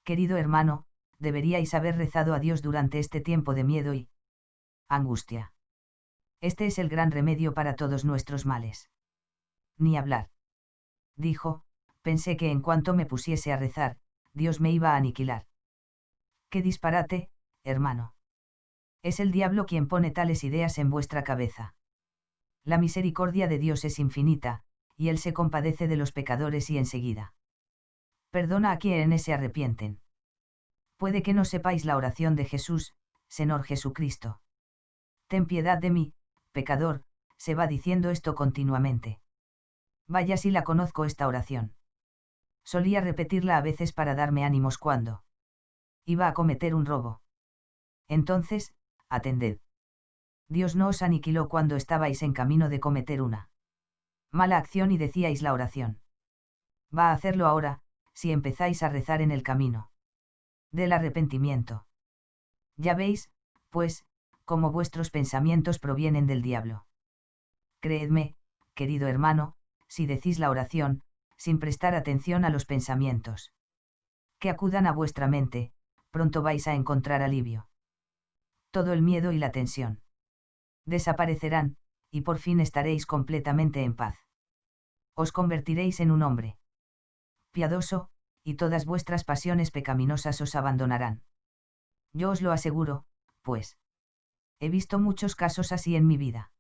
Speaker 1: querido hermano, deberíais haber rezado a Dios durante este tiempo de miedo y angustia. Este es el gran remedio para todos nuestros males. Ni hablar. Dijo: pensé que en cuanto me pusiese a rezar, Dios me iba a aniquilar. ¡Qué disparate, hermano! Es el diablo quien pone tales ideas en vuestra cabeza. La misericordia de Dios es infinita, y Él se compadece de los pecadores y enseguida perdona a quienes se arrepienten. Puede que no sepáis la oración de Jesús: Señor Jesucristo, ten piedad de mí, pecador. Se va diciendo esto continuamente. Vaya si la conozco esta oración. Solía repetirla a veces para darme ánimos cuando iba a cometer un robo. Entonces, atended. Dios no os aniquiló cuando estabais en camino de cometer una mala acción y decíais la oración. Va a hacerlo ahora, si empezáis a rezar en el camino del arrepentimiento. Ya veis, pues, cómo vuestros pensamientos provienen del diablo. Creedme, querido hermano, si decís la oración, sin prestar atención a los pensamientos que acudan a vuestra mente, pronto vais a encontrar alivio. Todo el miedo y la tensión desaparecerán, y por fin estaréis completamente en paz. Os convertiréis en un hombre piadoso, y todas vuestras pasiones pecaminosas os abandonarán. Yo os lo aseguro, pues he visto muchos casos así en mi vida.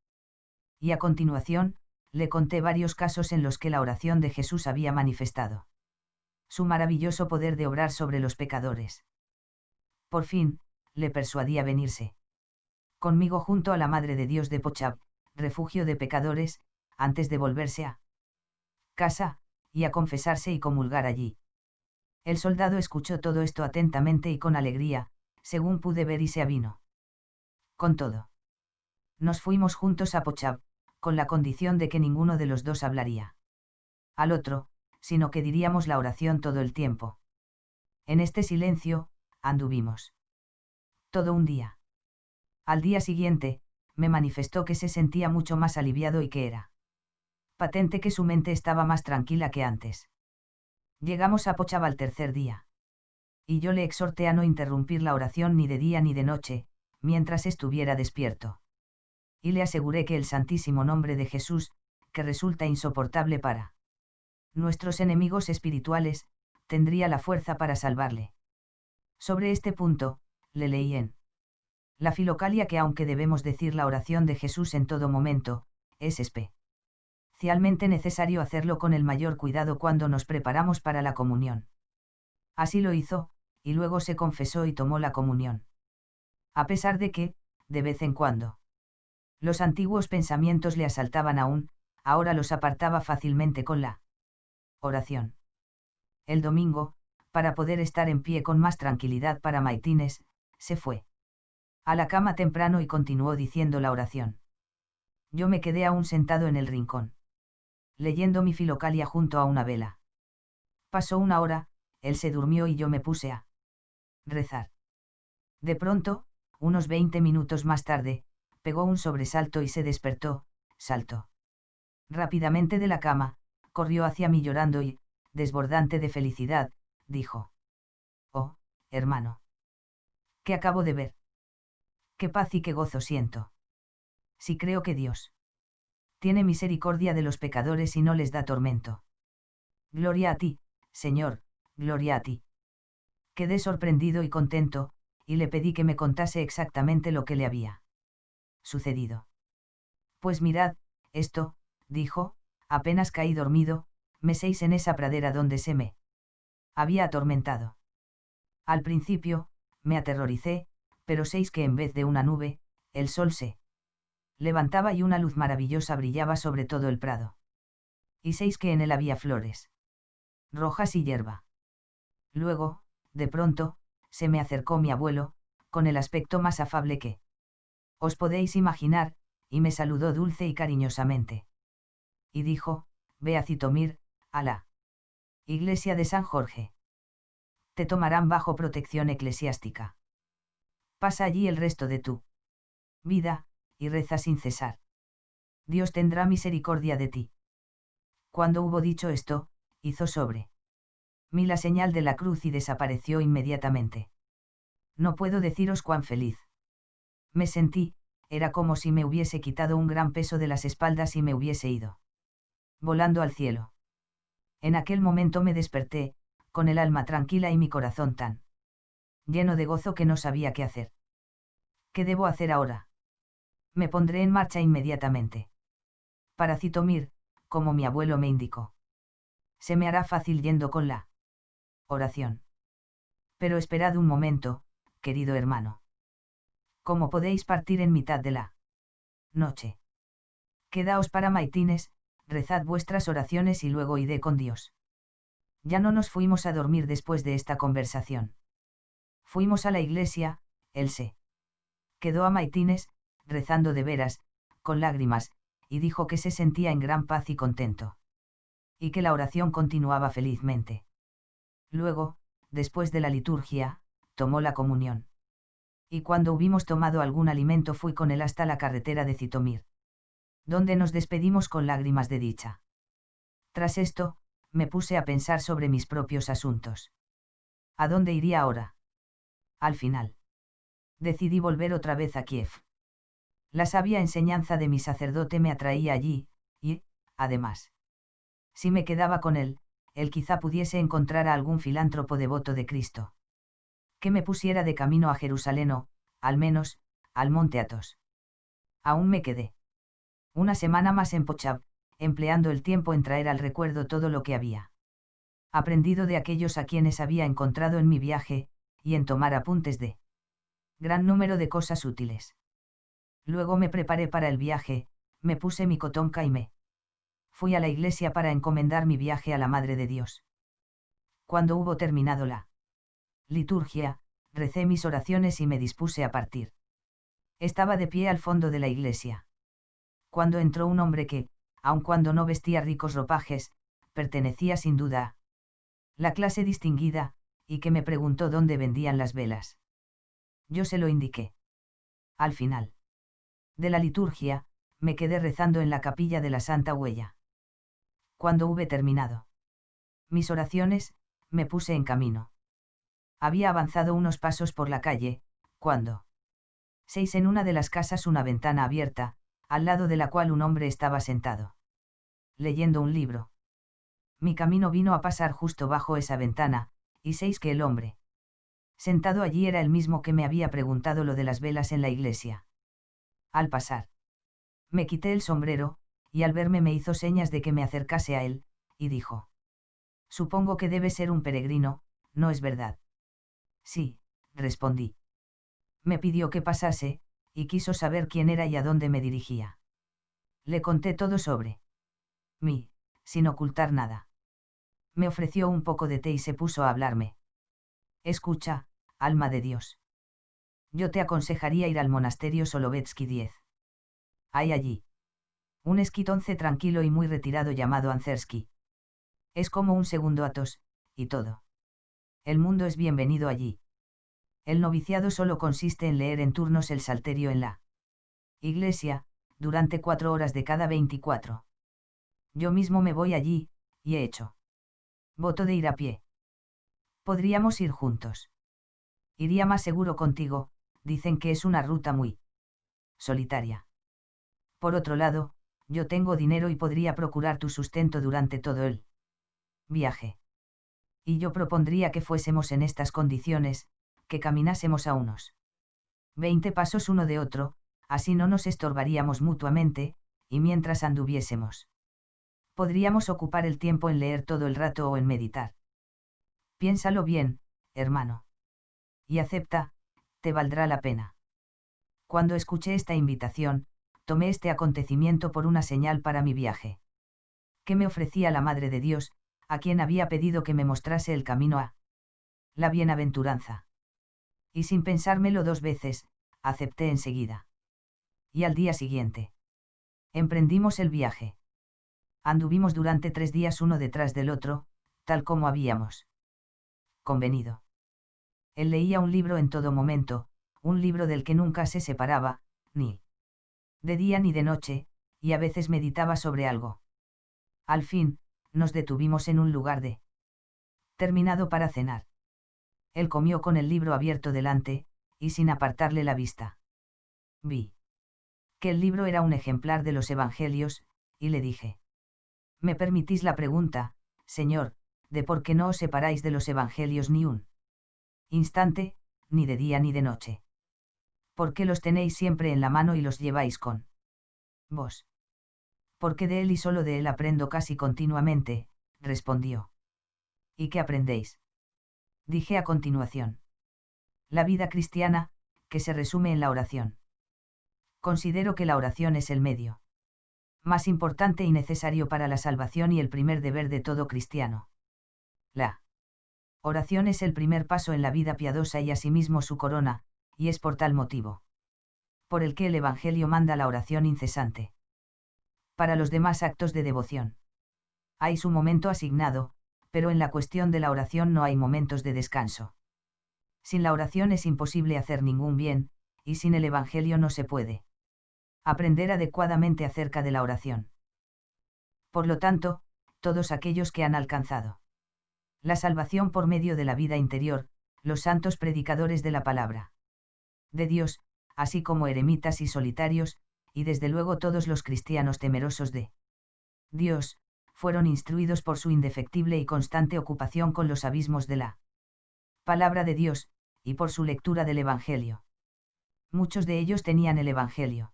Speaker 1: Y a continuación, le conté varios casos en los que la oración de Jesús había manifestado su maravilloso poder de obrar sobre los pecadores. Por fin, le persuadí a venirse conmigo junto a la Madre de Dios de Pochab, refugio de pecadores, antes de volverse a casa, y a confesarse y comulgar allí. El soldado escuchó todo esto atentamente y con alegría, según pude ver, y se avino. Con todo, nos fuimos juntos a Pochab, con la condición de que ninguno de los dos hablaría al otro, sino que diríamos la oración todo el tiempo. En este silencio, anduvimos todo un día. Al día siguiente, me manifestó que se sentía mucho más aliviado y que era patente que su mente estaba más tranquila que antes. Llegamos a Pochab al tercer día. Y yo le exhorté a no interrumpir la oración ni de día ni de noche, mientras estuviera despierto. Y le aseguré que el santísimo nombre de Jesús, que resulta insoportable para nuestros enemigos espirituales, tendría la fuerza para salvarle. Sobre este punto, le leí en la Filocalia que aunque debemos decir la oración de Jesús en todo momento, es especialmente necesario hacerlo con el mayor cuidado cuando nos preparamos para la comunión. Así lo hizo, y luego se confesó y tomó la comunión. A pesar de que, de vez en cuando, los antiguos pensamientos le asaltaban aún, ahora los apartaba fácilmente con la oración. El domingo, para poder estar en pie con más tranquilidad para maitines, se fue a la cama temprano y continuó diciendo la oración. Yo me quedé aún sentado en el rincón, leyendo mi Filocalia junto a una vela. Pasó una hora, él se durmió y yo me puse a rezar. De pronto, unos 20 minutos más tarde, pegó un sobresalto y se despertó, saltó rápidamente de la cama, corrió hacia mí llorando y, desbordante de felicidad, dijo: «Oh, hermano, ¿qué acabo de ver? ¡Qué paz y qué gozo siento!» Si creo que Dios tiene misericordia de los pecadores y no les da tormento. Gloria a ti, Señor, gloria a ti. Quedé sorprendido y contento, y le pedí que me contase exactamente lo que le había sucedido. Pues mirad, esto, dijo, apenas caí dormido, meséis en esa pradera donde se me había atormentado. Al principio, me aterroricé, pero séis que en vez de una nube, el sol se levantaba y una luz maravillosa brillaba sobre todo el prado. Y séis que en él había flores rojas y hierba. Luego, de pronto, se me acercó mi abuelo, con el aspecto más afable que os podéis imaginar, y me saludó dulce y cariñosamente. Y dijo, ve a Citomir, a la iglesia de San Jorge. Te tomarán bajo protección eclesiástica. Pasa allí el resto de tu vida, y reza sin cesar. Dios tendrá misericordia de ti. Cuando hubo dicho esto, hizo sobre mí la señal de la cruz y desapareció inmediatamente. No puedo deciros cuán feliz me sentí, era como si me hubiese quitado un gran peso de las espaldas y me hubiese ido volando al cielo. En aquel momento me desperté, con el alma tranquila y mi corazón tan lleno de gozo que no sabía qué hacer. ¿Qué debo hacer ahora? Me pondré en marcha inmediatamente. Para Citomir, como mi abuelo me indicó. Se me hará fácil yendo con la oración. Pero esperad un momento, querido hermano. ¿Cómo podéis partir en mitad de la noche? Quedaos para maitines, rezad vuestras oraciones y luego idé con Dios. Ya no nos fuimos a dormir después de esta conversación. Fuimos a la iglesia, él se quedó a maitines, rezando de veras, con lágrimas, y dijo que se sentía en gran paz y contento. Y que la oración continuaba felizmente. Luego, después de la liturgia, tomó la comunión. Y cuando hubimos tomado algún alimento fui con él hasta la carretera de Citomir, donde nos despedimos con lágrimas de dicha. Tras esto, me puse a pensar sobre mis propios asuntos. ¿A dónde iría ahora? Al final, decidí volver otra vez a Kiev. La sabia enseñanza de mi sacerdote me atraía allí, y, además, si me quedaba con él quizá pudiese encontrar a algún filántropo devoto de Cristo que me pusiera de camino a Jerusalén o, al menos, al monte Athos. Aún me quedé una semana más en Pochab, empleando el tiempo en traer al recuerdo todo lo que había aprendido de aquellos a quienes había encontrado en mi viaje, y en tomar apuntes de gran número de cosas útiles. Luego me preparé para el viaje, me puse mi cotonca y me fui a la iglesia para encomendar mi viaje a la Madre de Dios. Cuando hubo terminado la liturgia, recé mis oraciones y me dispuse a partir. Estaba de pie al fondo de la iglesia. Cuando entró un hombre que, aun cuando no vestía ricos ropajes, pertenecía sin duda a la clase distinguida, y que me preguntó dónde vendían las velas. Yo se lo indiqué. Al final de la liturgia, me quedé rezando en la capilla de la Santa Huella. Cuando hube terminado mis oraciones, me puse en camino. Había avanzado unos pasos por la calle, cuando seis en una de las casas una ventana abierta, al lado de la cual un hombre estaba sentado, leyendo un libro. Mi camino vino a pasar justo bajo esa ventana, y seis que el hombre sentado allí era el mismo que me había preguntado lo de las velas en la iglesia. Al pasar, me quité el sombrero, y al verme me hizo señas de que me acercase a él, y dijo: Supongo que debe ser un peregrino, ¿no es verdad? Sí, respondí. Me pidió que pasase, y quiso saber quién era y a dónde me dirigía. Le conté todo sobre mí, sin ocultar nada. Me ofreció un poco de té y se puso a hablarme. Escucha, alma de Dios. Yo te aconsejaría ir al monasterio Solovetsky 10. Hay allí un esquitonce tranquilo y muy retirado llamado Anzersky. Es como un segundo Athos, y todo el mundo es bienvenido allí. El noviciado solo consiste en leer en turnos el salterio en la iglesia, durante 4 horas de cada 24. Yo mismo me voy allí, y he hecho voto de ir a pie. Podríamos ir juntos. Iría más seguro contigo, dicen que es una ruta muy solitaria. Por otro lado, yo tengo dinero y podría procurar tu sustento durante todo el viaje. Y yo propondría que fuésemos en estas condiciones, que caminásemos a unos 20 pasos uno de otro, así no nos estorbaríamos mutuamente, y mientras anduviésemos, podríamos ocupar el tiempo en leer todo el rato o en meditar. Piénsalo bien, hermano. Y acepta, te valdrá la pena. Cuando escuché esta invitación, tomé este acontecimiento por una señal para mi viaje. Que me ofrecía la Madre de Dios, a quien había pedido que me mostrase el camino a la bienaventuranza. Y sin pensármelo dos veces, acepté enseguida. Y al día siguiente, emprendimos el viaje. Anduvimos durante 3 días uno detrás del otro, tal como habíamos convenido. Él leía un libro en todo momento, un libro del que nunca se separaba, ni de día ni de noche, y a veces meditaba sobre algo. Al fin, nos detuvimos en un lugar terminado para cenar. Él comió con el libro abierto delante, y sin apartarle la vista. Vi que el libro era un ejemplar de los Evangelios, y le dije: ¿Me permitís la pregunta, señor, de por qué no os separáis de los Evangelios ni un instante, ni de día ni de noche? ¿Por qué los tenéis siempre en la mano y los lleváis con vos? Porque de él y solo de él aprendo casi continuamente, respondió. ¿Y qué aprendéis? Dije a continuación. La vida cristiana, que se resume en la oración. Considero que la oración es el medio más importante y necesario para la salvación y el primer deber de todo cristiano. La oración es el primer paso en la vida piadosa y asimismo su corona, y es por tal motivo por el que el Evangelio manda la oración incesante. Para los demás actos de devoción hay su momento asignado, pero en la cuestión de la oración no hay momentos de descanso. Sin la oración es imposible hacer ningún bien, y sin el Evangelio no se puede aprender adecuadamente acerca de la oración. Por lo tanto, todos aquellos que han alcanzado la salvación por medio de la vida interior, los santos predicadores de la palabra de Dios, así como eremitas y solitarios, y desde luego todos los cristianos temerosos de Dios, fueron instruidos por su indefectible y constante ocupación con los abismos de la palabra de Dios, y por su lectura del Evangelio. Muchos de ellos tenían el Evangelio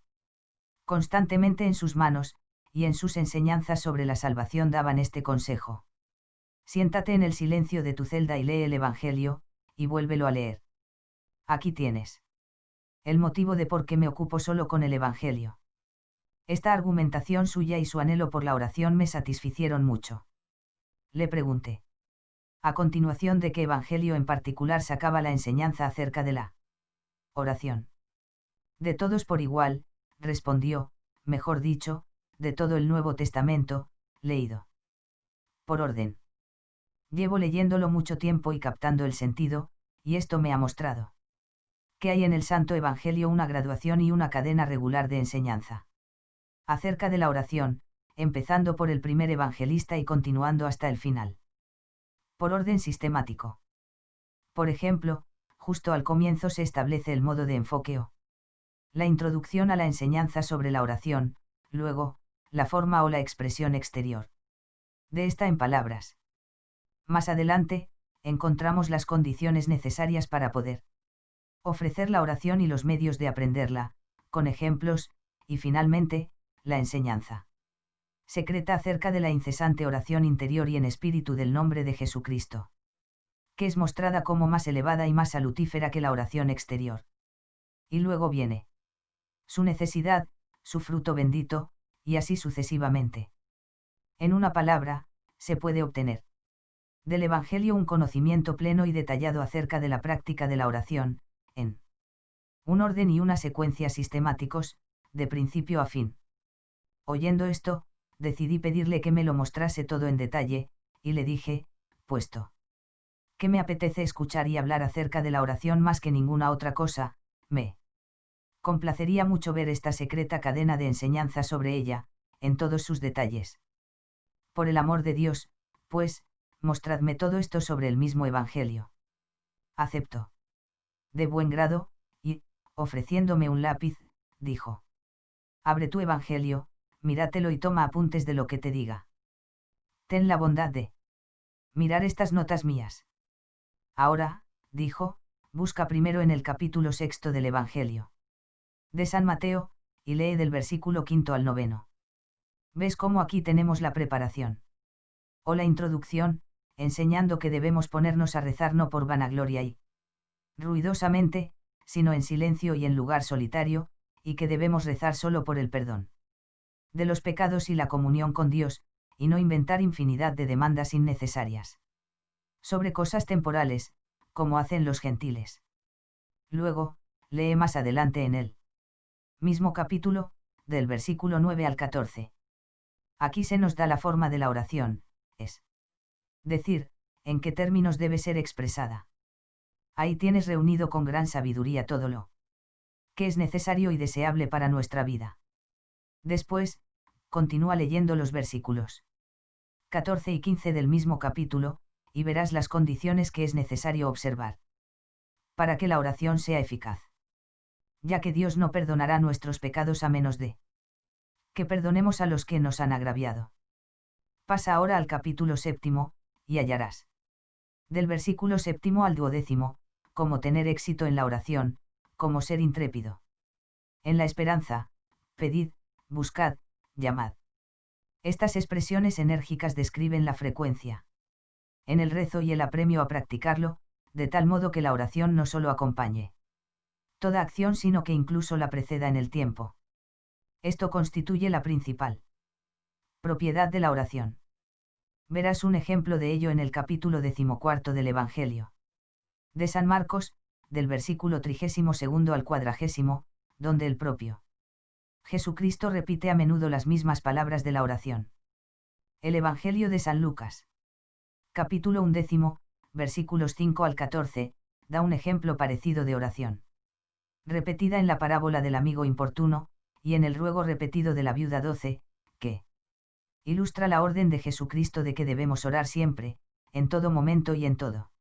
Speaker 1: constantemente en sus manos, y en sus enseñanzas sobre la salvación daban este consejo: siéntate en el silencio de tu celda y lee el Evangelio, y vuélvelo a leer. Aquí tienes el motivo de por qué me ocupo solo con el Evangelio. Esta argumentación suya y su anhelo por la oración me satisficieron mucho. Le pregunté a continuación de qué Evangelio en particular sacaba la enseñanza acerca de la oración. De todos por igual, respondió, mejor dicho, de todo el Nuevo Testamento, leído por orden. Llevo leyéndolo mucho tiempo y captando el sentido, y esto me ha mostrado que hay en el Santo Evangelio una graduación y una cadena regular de enseñanza acerca de la oración, empezando por el primer evangelista y continuando hasta el final. Por orden sistemático. Por ejemplo, justo al comienzo se establece el modo de enfoque o la introducción a la enseñanza sobre la oración, luego, la forma o la expresión exterior de esta en palabras. Más adelante, encontramos las condiciones necesarias para poder ofrecer la oración y los medios de aprenderla, con ejemplos, y finalmente, la enseñanza secreta acerca de la incesante oración interior y en espíritu del nombre de Jesucristo, que es mostrada como más elevada y más salutífera que la oración exterior. Y luego viene su necesidad, su fruto bendito, y así sucesivamente. En una palabra, se puede obtener del Evangelio un conocimiento pleno y detallado acerca de la práctica de la oración, en un orden y una secuencia sistemáticos, de principio a fin. Oyendo esto, decidí pedirle que me lo mostrase todo en detalle, y le dije, puesto que me apetece escuchar y hablar acerca de la oración más que ninguna otra cosa, me complacería mucho ver esta secreta cadena de enseñanza sobre ella, en todos sus detalles. Por el amor de Dios, pues, mostradme todo esto sobre el mismo Evangelio. Aceptó de buen grado, y, ofreciéndome un lápiz, dijo: Abre tu Evangelio, míratelo y toma apuntes de lo que te diga. Ten la bondad de mirar estas notas mías. Ahora, dijo, busca primero en el capítulo 6 del Evangelio de San Mateo, y lee del versículo 5 al 9. ¿Ves cómo aquí tenemos la preparación? O la introducción, enseñando que debemos ponernos a rezar no por vanagloria y ruidosamente, sino en silencio y en lugar solitario, y que debemos rezar solo por el perdón de los pecados y la comunión con Dios, y no inventar infinidad de demandas innecesarias sobre cosas temporales, como hacen los gentiles. Luego, lee más adelante en él mismo capítulo, del versículo 9 al 14. Aquí se nos da la forma de la oración, es decir, en qué términos debe ser expresada. Ahí tienes reunido con gran sabiduría todo lo que es necesario y deseable para nuestra vida. Después, continúa leyendo los versículos 14 y 15 del mismo capítulo, y verás las condiciones que es necesario observar para que la oración sea eficaz. Ya que Dios no perdonará nuestros pecados a menos de que perdonemos a los que nos han agraviado. Pasa ahora al capítulo 7, y hallarás. Del versículo 7 al 12, cómo tener éxito en la oración, cómo ser intrépido. En la esperanza, pedid, buscad, llamad. Estas expresiones enérgicas describen la frecuencia en el rezo y el apremio a practicarlo, de tal modo que la oración no solo acompañe toda acción sino que incluso la preceda en el tiempo. Esto constituye la principal propiedad de la oración. Verás un ejemplo de ello en el capítulo 14 del Evangelio de San Marcos, del versículo 32 al 40, donde el propio Jesucristo repite a menudo las mismas palabras de la oración. El Evangelio de San Lucas, capítulo 11, versículos 5 al 14, da un ejemplo parecido de oración, repetida en la parábola del amigo importuno, y en el ruego repetido de la viuda 12, que ilustra la orden de Jesucristo de que debemos orar siempre, en todo momento y en todo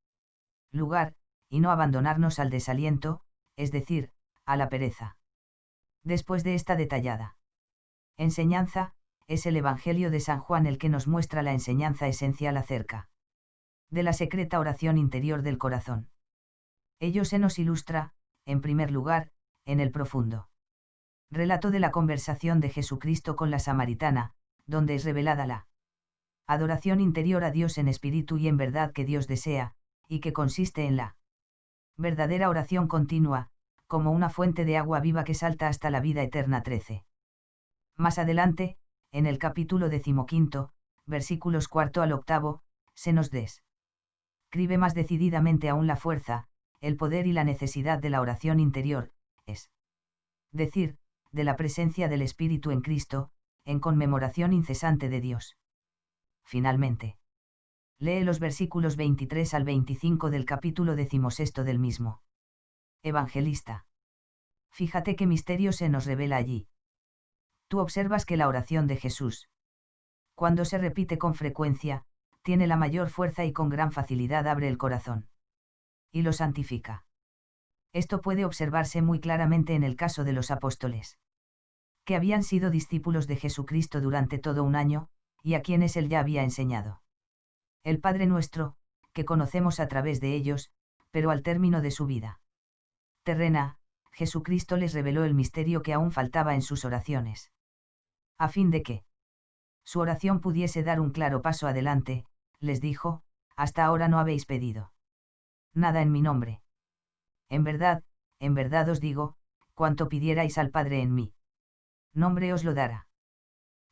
Speaker 1: lugar, y no abandonarnos al desaliento, es decir, a la pereza. Después de esta detallada enseñanza, es el Evangelio de San Juan el que nos muestra la enseñanza esencial acerca de la secreta oración interior del corazón. Ello se nos ilustra, en primer lugar, en el profundo relato de la conversación de Jesucristo con la samaritana, donde es revelada la adoración interior a Dios en espíritu y en verdad que Dios desea, y que consiste en la verdadera oración continua, como una fuente de agua viva que salta hasta la vida eterna. 13. Más adelante, en el capítulo 15, versículos 4 al 8, se nos describe más decididamente aún la fuerza, el poder y la necesidad de la oración interior, es decir, de la presencia del Espíritu en Cristo, en conmemoración incesante de Dios. Finalmente, lee los versículos 23 al 25 del capítulo 16 del mismo Evangelista. Fíjate qué misterio se nos revela allí. Tú observas que la oración de Jesús, cuando se repite con frecuencia, tiene la mayor fuerza y con gran facilidad abre el corazón y lo santifica. Esto puede observarse muy claramente en el caso de los apóstoles, que habían sido discípulos de Jesucristo durante todo un año, y a quienes él ya había enseñado el Padre Nuestro, que conocemos a través de ellos, pero al término de su vida terrena, Jesucristo les reveló el misterio que aún faltaba en sus oraciones. A fin de que su oración pudiese dar un claro paso adelante, les dijo: hasta ahora no habéis pedido nada en mi nombre. En verdad os digo, cuanto pidierais al Padre en mi nombre os lo dará.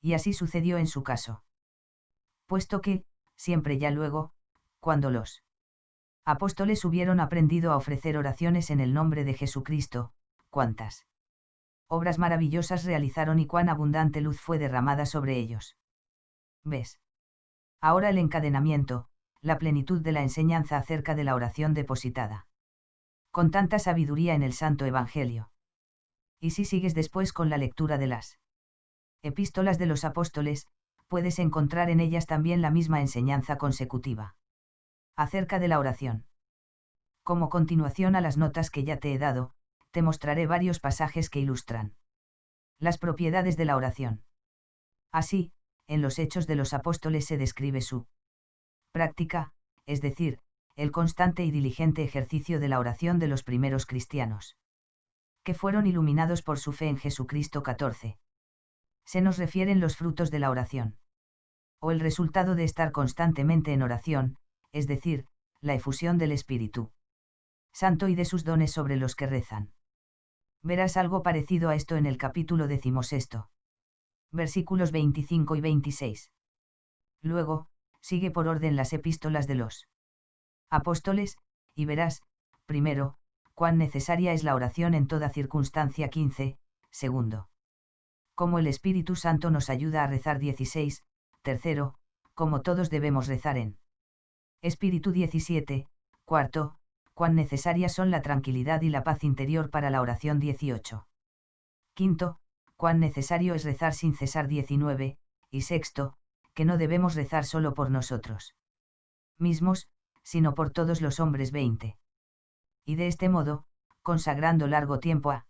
Speaker 1: Y así sucedió en su caso. Puesto que, siempre ya luego, cuando los apóstoles hubieron aprendido a ofrecer oraciones en el nombre de Jesucristo, cuántas obras maravillosas realizaron y cuán abundante luz fue derramada sobre ellos. ¿Ves? Ahora el encadenamiento, la plenitud de la enseñanza acerca de la oración depositada con tanta sabiduría en el Santo Evangelio. Y si sigues después con la lectura de las epístolas de los apóstoles, puedes encontrar en ellas también la misma enseñanza consecutiva acerca de la oración. Como continuación a las notas que ya te he dado, te mostraré varios pasajes que ilustran Las propiedades de la oración. Así, en los Hechos de los Apóstoles se describe su práctica, es decir, el constante y diligente ejercicio de la oración de los primeros cristianos, que fueron iluminados por su fe en Jesucristo. 14. Se nos refieren los frutos de la oración, o el resultado de estar constantemente en oración, es decir, la efusión del Espíritu Santo y de sus dones sobre los que rezan. Verás algo parecido a esto en el capítulo 16. Versículos 25 y 26. Luego, sigue por orden las epístolas de los apóstoles, y verás, primero, cuán necesaria es la oración en toda circunstancia. 15, segundo, cómo el Espíritu Santo nos ayuda a rezar. 16, tercero, cómo todos debemos rezar en Espíritu. 17, cuarto, cuán necesarias son la tranquilidad y la paz interior para la oración. 18. Quinto, cuán necesario es rezar sin cesar. 19, y sexto, que no debemos rezar solo por nosotros mismos, sino por todos los hombres. 20. Y de este modo, consagrando largo tiempo a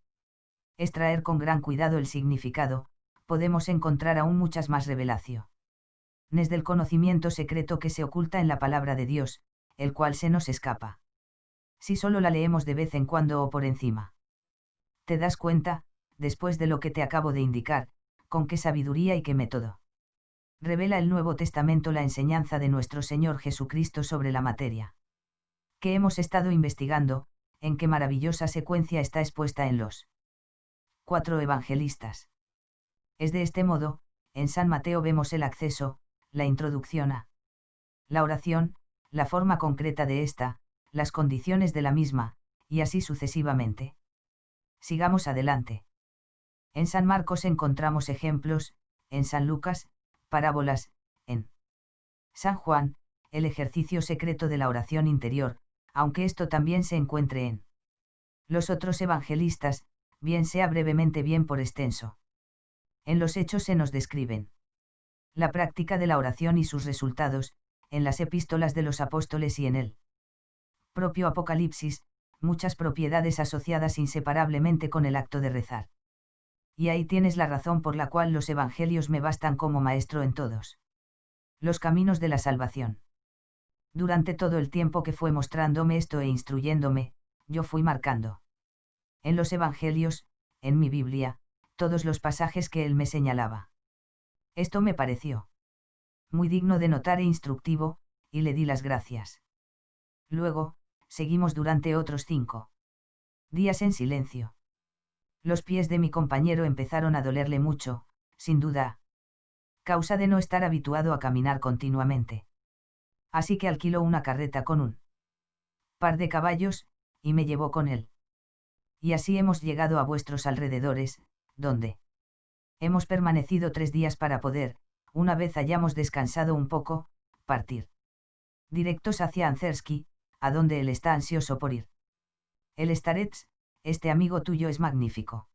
Speaker 1: extraer con gran cuidado el significado, podemos encontrar aún muchas más revelaciones del conocimiento secreto que se oculta en la palabra de Dios, el cual se nos escapa si solo la leemos de vez en cuando o por encima. Te das cuenta, después de lo que te acabo de indicar, con qué sabiduría y qué método revela el Nuevo Testamento la enseñanza de nuestro Señor Jesucristo sobre la materia que hemos estado investigando, en qué maravillosa secuencia está expuesta en los 4 evangelistas. Es de este modo, en San Mateo vemos el acceso, la introducción a la oración, la forma concreta de esta, las condiciones de la misma, y así sucesivamente. Sigamos adelante. En San Marcos encontramos ejemplos, en San Lucas, parábolas, en San Juan, el ejercicio secreto de la oración interior, aunque esto también se encuentre en los otros evangelistas, bien sea brevemente bien por extenso. En los Hechos se nos describen la práctica de la oración y sus resultados, en las epístolas de los apóstoles y en el propio Apocalipsis, muchas propiedades asociadas inseparablemente con el acto de rezar. Y ahí tienes la razón por la cual los evangelios me bastan como maestro en todos los caminos de la salvación. Durante todo el tiempo que fue mostrándome esto e instruyéndome, yo fui marcando en los evangelios, en mi Biblia, todos los pasajes que él me señalaba. Esto me pareció muy digno de notar e instructivo, y le di las gracias. Luego, seguimos durante otros 5 días en silencio. Los pies de mi compañero empezaron a dolerle mucho, sin duda, causa de no estar habituado a caminar continuamente. Así que alquiló una carreta con un par de caballos, y me llevó con él. Y así hemos llegado a vuestros alrededores, donde hemos permanecido 3 días para poder, una vez hayamos descansado un poco, partir directos hacia Anzersky, a donde él está ansioso por ir. El Starets, este amigo tuyo es magnífico.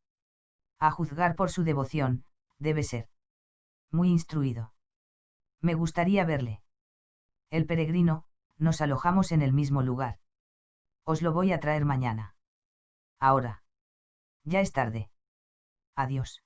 Speaker 1: A juzgar por su devoción, debe ser muy instruido. Me gustaría verle. El peregrino, nos alojamos en el mismo lugar. Os lo voy a traer mañana. Ahora. Ya es tarde. Adiós.